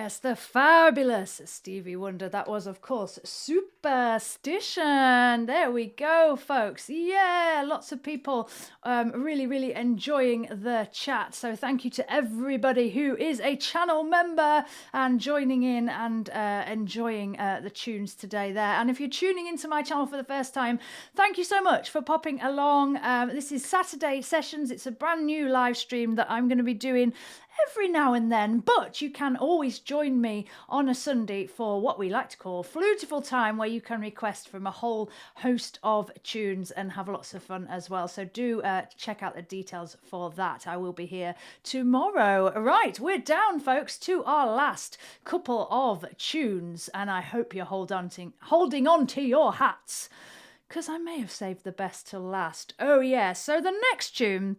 Yes, the fabulous Stevie Wonder. That was, of course, Superstition. There we go, folks. Yeah, lots of people really, really enjoying the chat. So thank you to everybody who is a channel member and joining in and enjoying the tunes today there. And if you're tuning into my channel for the first time, thank you so much for popping along. This is Saturday Sessions. It's a brand new live stream that I'm going to be doing every now and then, but you can always join me on a Sunday for what we like to call Flutifull Time, where you can request from a whole host of tunes and have lots of fun as well. So do check out the details for that. I will be here tomorrow. Right, we're down, folks, to our last couple of tunes, and I hope you're holding on to your hats, because I may have saved the best till last. Oh yeah, so the next tune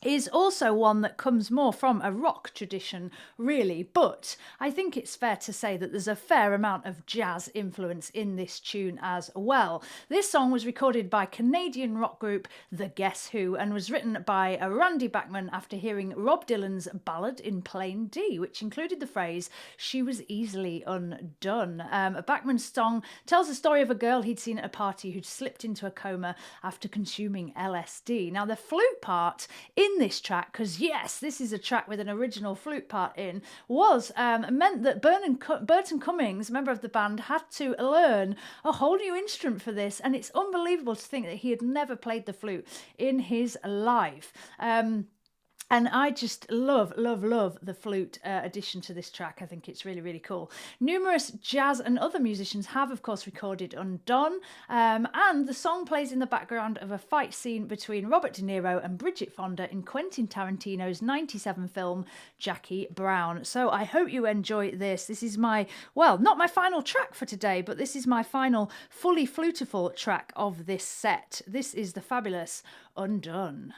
is also one that comes more from a rock tradition, really, but I think it's fair to say that there's a fair amount of jazz influence in this tune as well. This song was recorded by Canadian rock group The Guess Who and was written by Randy Bachman after hearing Rob Dylan's Ballad in Plain D, which included the phrase, "She was easily undone." Bachman's song tells the story of a girl he'd seen at a party who'd slipped into a coma after consuming LSD. Now, the flute part in this track, because yes, this is a track with an original flute part in, was meant that Burton Cummings, member of the band, had to learn a whole new instrument for this, and it's unbelievable to think that he had never played the flute in his life. And I just love the flute addition to this track. I think it's really, really cool. Numerous jazz and other musicians have, of course, recorded Undone. And the song plays in the background of a fight scene between Robert De Niro and Bridget Fonda in Quentin Tarantino's 1997 film, Jackie Brown. So I hope you enjoy this. This is my, well, not my final track for today, but this is my final fully flutifull track of this set. This is the fabulous Undone.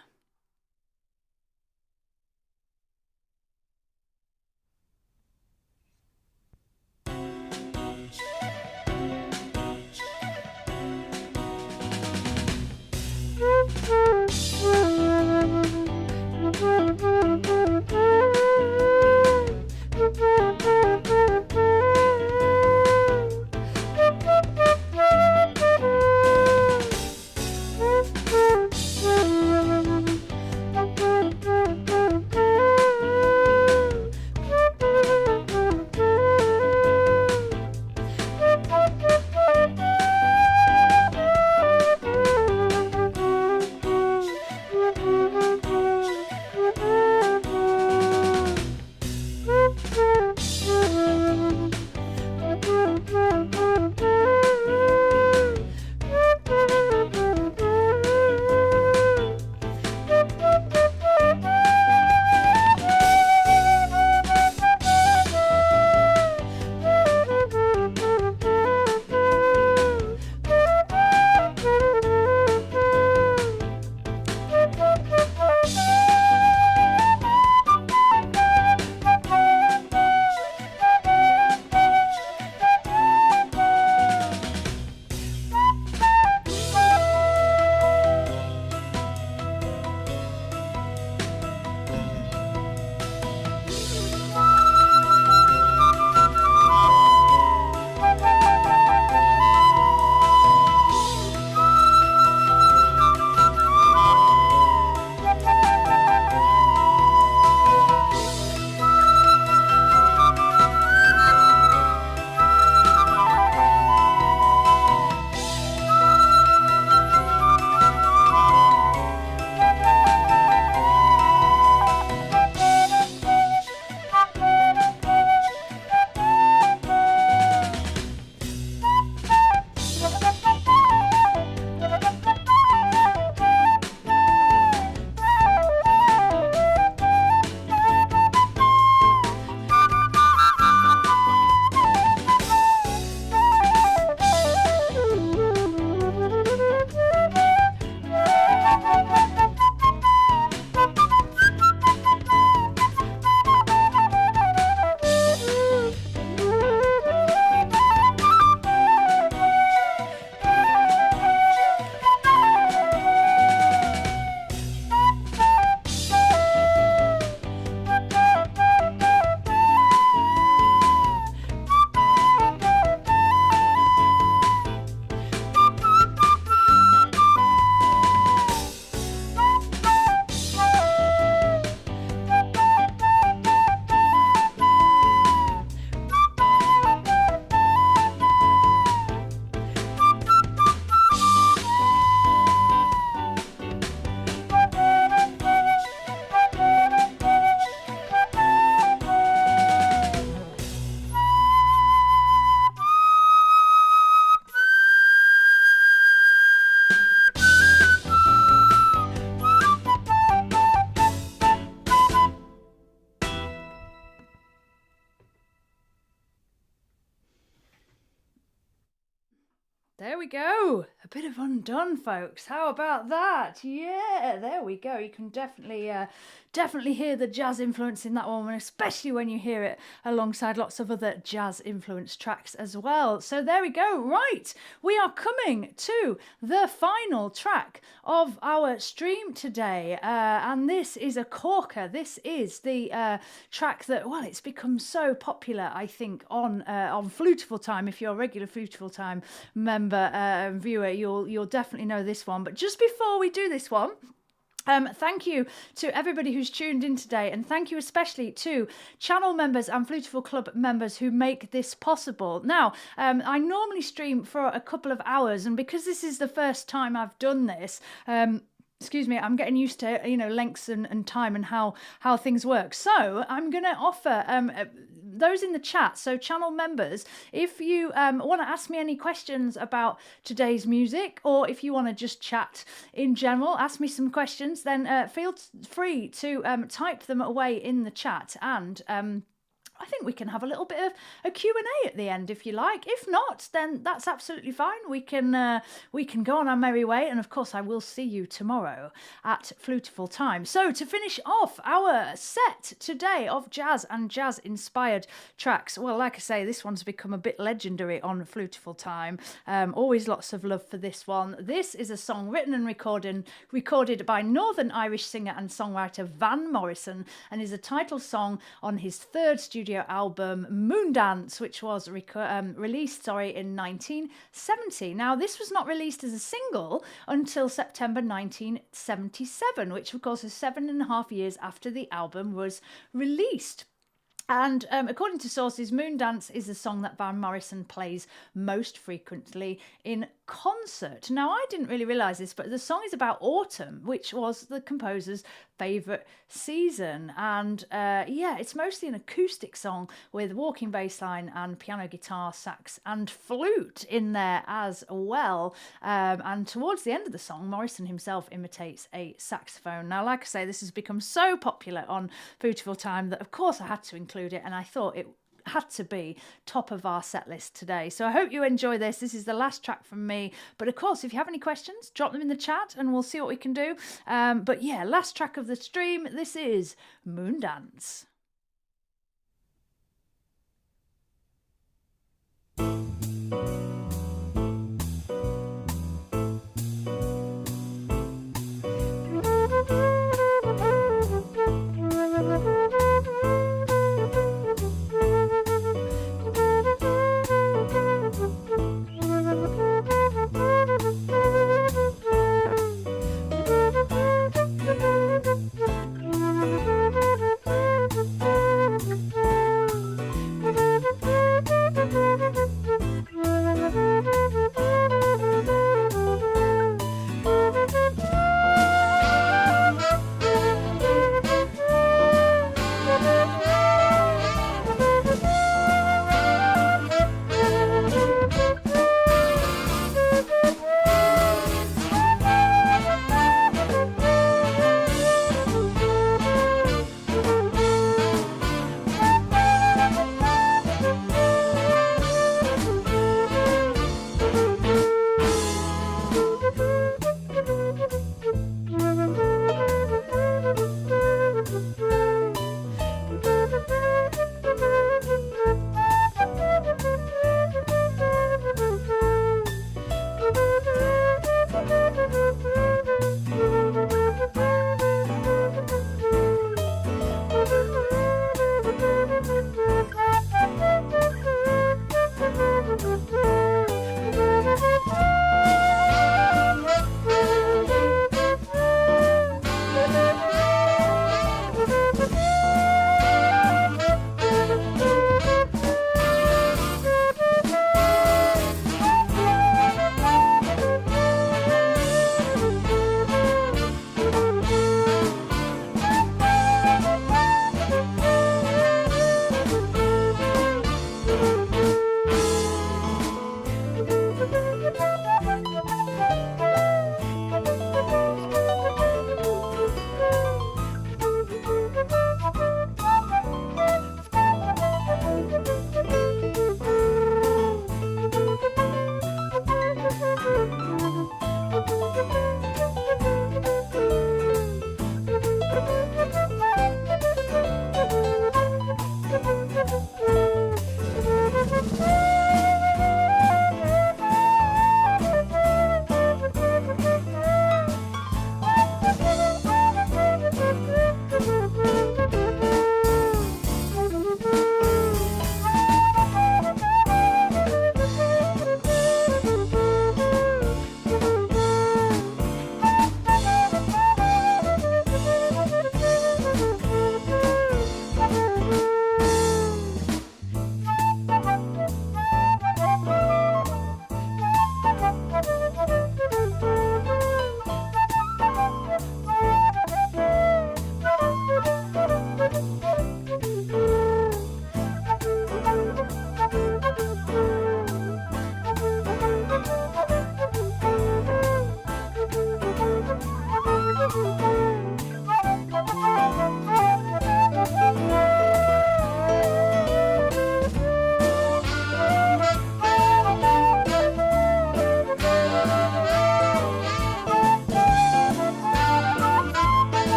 There we go. A bit of Undone, folks. How about that? Yeah, there we go. You can definitely hear the jazz influence in that one, especially when you hear it alongside lots of other jazz influenced tracks as well. So there we go. Right, we are coming to the final track of our stream today, and this is a corker. This is the track that, well, it's become so popular, I think, on Flutifull Time. If you're a regular Flutifull Time member, viewer, you'll definitely know this one. But just before we do this one, thank you to everybody who's tuned in today, and thank you especially to channel members and Flutifull Club members who make this possible. Now, I normally stream for a couple of hours, and because this is the first time I've done this, excuse me, I'm getting used to, lengths and time and how things work. So I'm going to offer those in the chat, so channel members, if you want to ask me any questions about today's music, or if you want to just chat in general, ask me some questions, then feel free to type them away in the chat, and I think we can have a little bit of a Q&A at the end if you like. If not, then that's absolutely fine. We can go on our merry way, and of course I will see you tomorrow at Flutifull Time. So to finish off our set today of jazz and jazz inspired tracks, well, like I say, this one's become a bit legendary on Flutifull Time. Always lots of love for this one. This is a song written and recorded by Northern Irish singer and songwriter Van Morrison, and is a title song on his third studio album Moondance, which was released in 1970. Now, this was not released as a single until September 1977, which of course is 7.5 years after the album was released. And according to sources, Moondance is the song that Van Morrison plays most frequently in concert. Now, I didn't really realise this, but the song is about autumn, which was the composer's favourite season. And it's mostly an acoustic song with walking bass line and piano, guitar, sax and flute in there as well. And towards the end of the song, Morrison himself imitates a saxophone. Now, like I say, this has become so popular on Flutifull Time that of course I had to include it, and I thought it had to be top of our set list today. So I hope you enjoy this. This is the last track from me, but of course if you have any questions, drop them in the chat and we'll see what we can do. But yeah, last track of the stream, this is Moondance.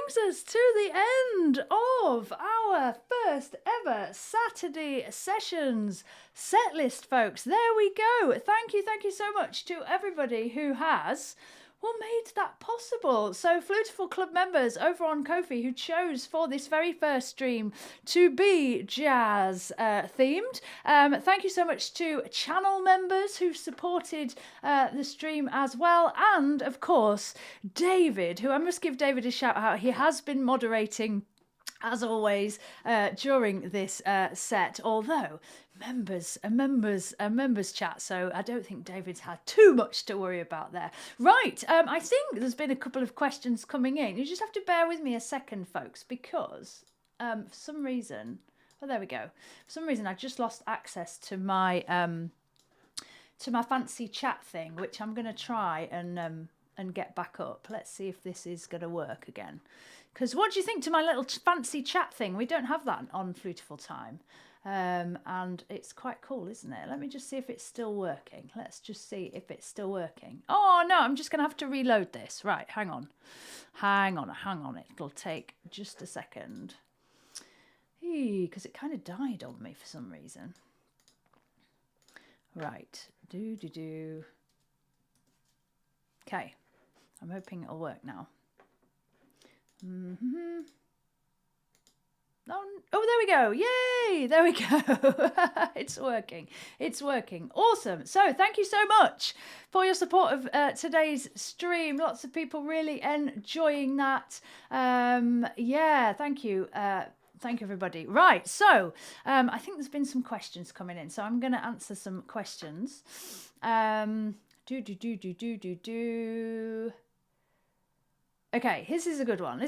brings us to the end of our first ever Saturday Sessions set list, folks. There we go. Thank you so much to everybody who has made that possible. So Flutifull Club members over on Ko-fi who chose for this very first stream to be jazz themed. Thank you so much to channel members who supported the stream as well. And of course, David, who I must give David a shout out. He has been moderating as always during this set, although members chat, so I don't think David's had too much to worry about there. Right, I think there's been a couple of questions coming in. You just have to bear with me a second, folks, because for some reason, there we go. For some reason, I just lost access to my fancy chat thing, which I'm going to try and get back up. Let's see if this is going to work again. Because what do you think to my little fancy chat thing? We don't have that on Flutifull Time. And it's quite cool, isn't it? Let me just see if it's still working. Let's just see if it's still working. Oh, no, I'm just going to have to reload this. Right, hang on. It'll take just a second. Because it kind of died on me for some reason. Right. Okay. I'm hoping it'll work now. Oh, there we go. Yay! There we go. It's working. Awesome. So thank you so much for your support of today's stream. Lots of people really enjoying that. Yeah, thank you. Thank you, everybody. Right, so I think there's been some questions coming in, so I'm going to answer some questions. Okay, this is a good one.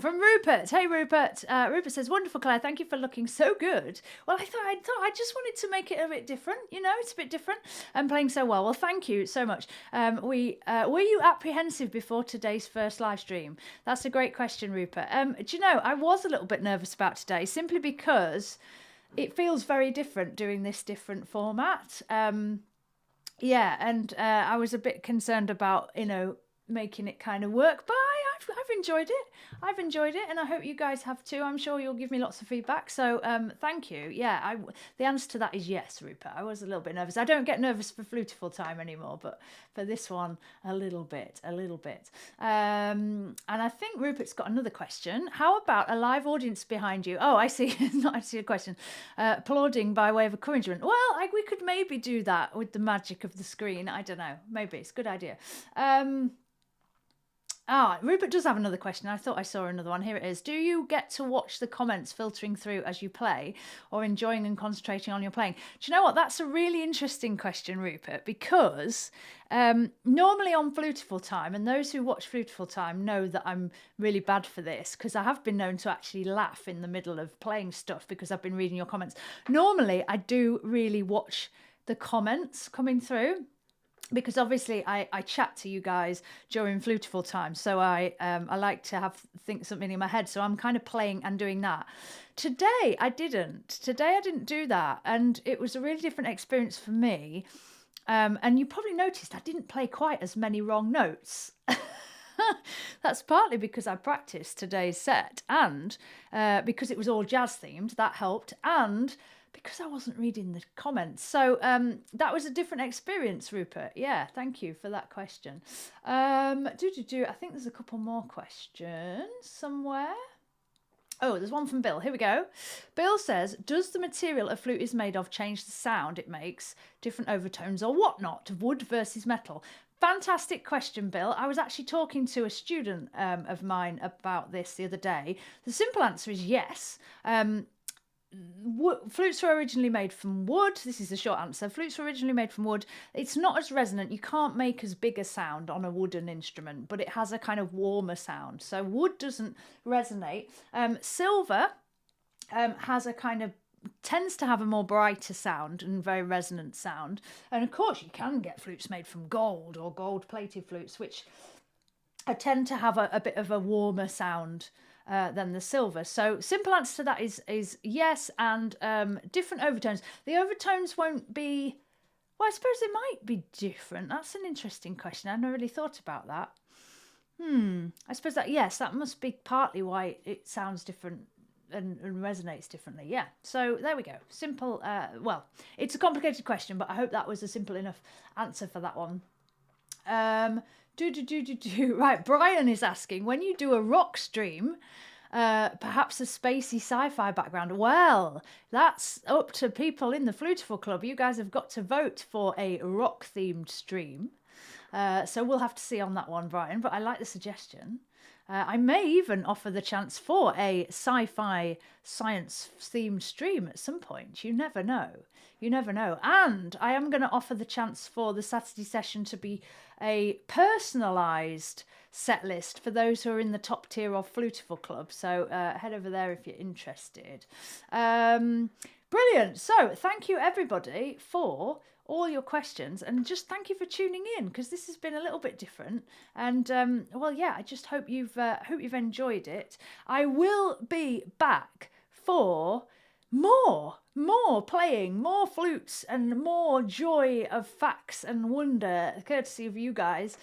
From Rupert. Hey, Rupert. Rupert says, wonderful, Claire. Thank you for looking so good. Well, I thought I just wanted to make it a bit different. You know, it's a bit different and playing so well. Well, thank you so much. Were you apprehensive before today's first live stream? That's a great question, Rupert. Do you know, I was a little bit nervous about today simply because it feels very different doing this different format. Yeah, and I was a bit concerned about, making it kind of work, but I've enjoyed it, and I hope you guys have too. I'm sure you'll give me lots of feedback, so thank you. Yeah, the answer to that is yes, Rupert. I was a little bit nervous. I don't get nervous for Flutifull Time anymore, but for this one, a little bit. And I think Rupert's got another question. How about a live audience behind you? Oh, I see. I see a question. Applauding by way of encouragement. Well, we could maybe do that with the magic of the screen. I don't know. Maybe it's a good idea. Rupert does have another question. I thought I saw another one. Here it is. Do you get to watch the comments filtering through as you play, or enjoying and concentrating on your playing? Do you know what? That's a really interesting question, Rupert, because normally on Flutifull Time, and those who watch Flutifull Time know that I'm really bad for this, because I have been known to actually laugh in the middle of playing stuff because I've been reading your comments. Normally, I do really watch the comments coming through, because obviously I chat to you guys during Flutifull Time, so I like to think something in my head, so I'm kind of playing and doing that. Today I didn't do that, and it was a really different experience for me. And you probably noticed I didn't play quite as many wrong notes. That's partly because I practiced today's set, and because it was all jazz themed, that helped, and because I wasn't reading the comments. So that was a different experience, Rupert. Yeah, thank you for that question. I think there's a couple more questions somewhere. Oh, there's one from Bill. Here we go. Bill says, does the material a flute is made of change the sound it makes, different overtones or whatnot, wood versus metal? Fantastic question, Bill. I was actually talking to a student of mine about this the other day. The simple answer is yes. Flutes were originally made from wood. This is the short answer. Flutes were originally made from wood. It's not as resonant. You can't make as big a sound on a wooden instrument, but it has a kind of warmer sound. So wood doesn't resonate. Silver has a kind of tends to have a more brighter sound and very resonant sound. And of course, you can get flutes made from gold or gold-plated flutes, which tend to have a bit of a warmer sound than the silver. So simple answer to that is yes, and different overtones. The overtones won't be, well, I suppose they might be different. That's an interesting question. I've never really thought about that. I suppose that, yes, that must be partly why it sounds different and resonates differently. Yeah. So there we go. Simple. Well, it's a complicated question, but I hope that was a simple enough answer for that one. Right. Brian is asking, when you do a rock stream, perhaps a spacey sci-fi background. Well, that's up to people in the Flutifull Club. You guys have got to vote for a rock-themed stream. So we'll have to see on that one, Brian, but I like the suggestion. I may even offer the chance for a sci-fi science-themed stream at some point. You never know. You never know. And I am going to offer the chance for the Saturday session to be a personalised set list for those who are in the top tier of Flutifull Club. So head over there if you're interested. Brilliant. So thank you, everybody, for all your questions, and just thank you for tuning in, because this has been a little bit different. And well, yeah, I just hope you've enjoyed it. I will be back for more playing, more flutes, and more joy of facts and wonder, courtesy of you guys,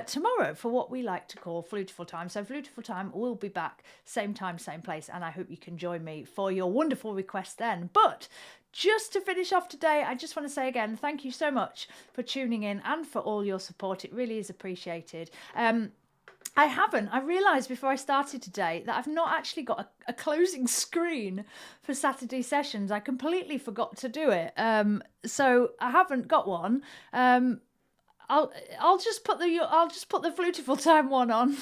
tomorrow for what we like to call Flutifull Time. So Flutifull Time will be back, same time, same place, and I hope you can join me for your wonderful requests then. But just to finish off today, I just want to say again, thank you so much for tuning in and for all your support. It really is appreciated. I realised before I started today that I've not actually got a closing screen for Saturday sessions. I completely forgot to do it. So I haven't got one. I'll just put the Flutifull Time one on.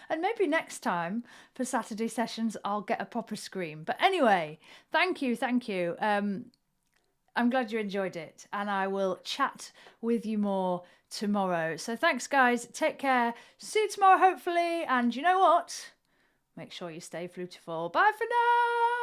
And maybe next time for Saturday sessions I'll get a proper screen. But anyway, thank you. I'm glad you enjoyed it, and I will chat with you more tomorrow. So thanks, guys. Take care. See you tomorrow, hopefully. And you know what? Make sure you stay Flutifull. Bye for now.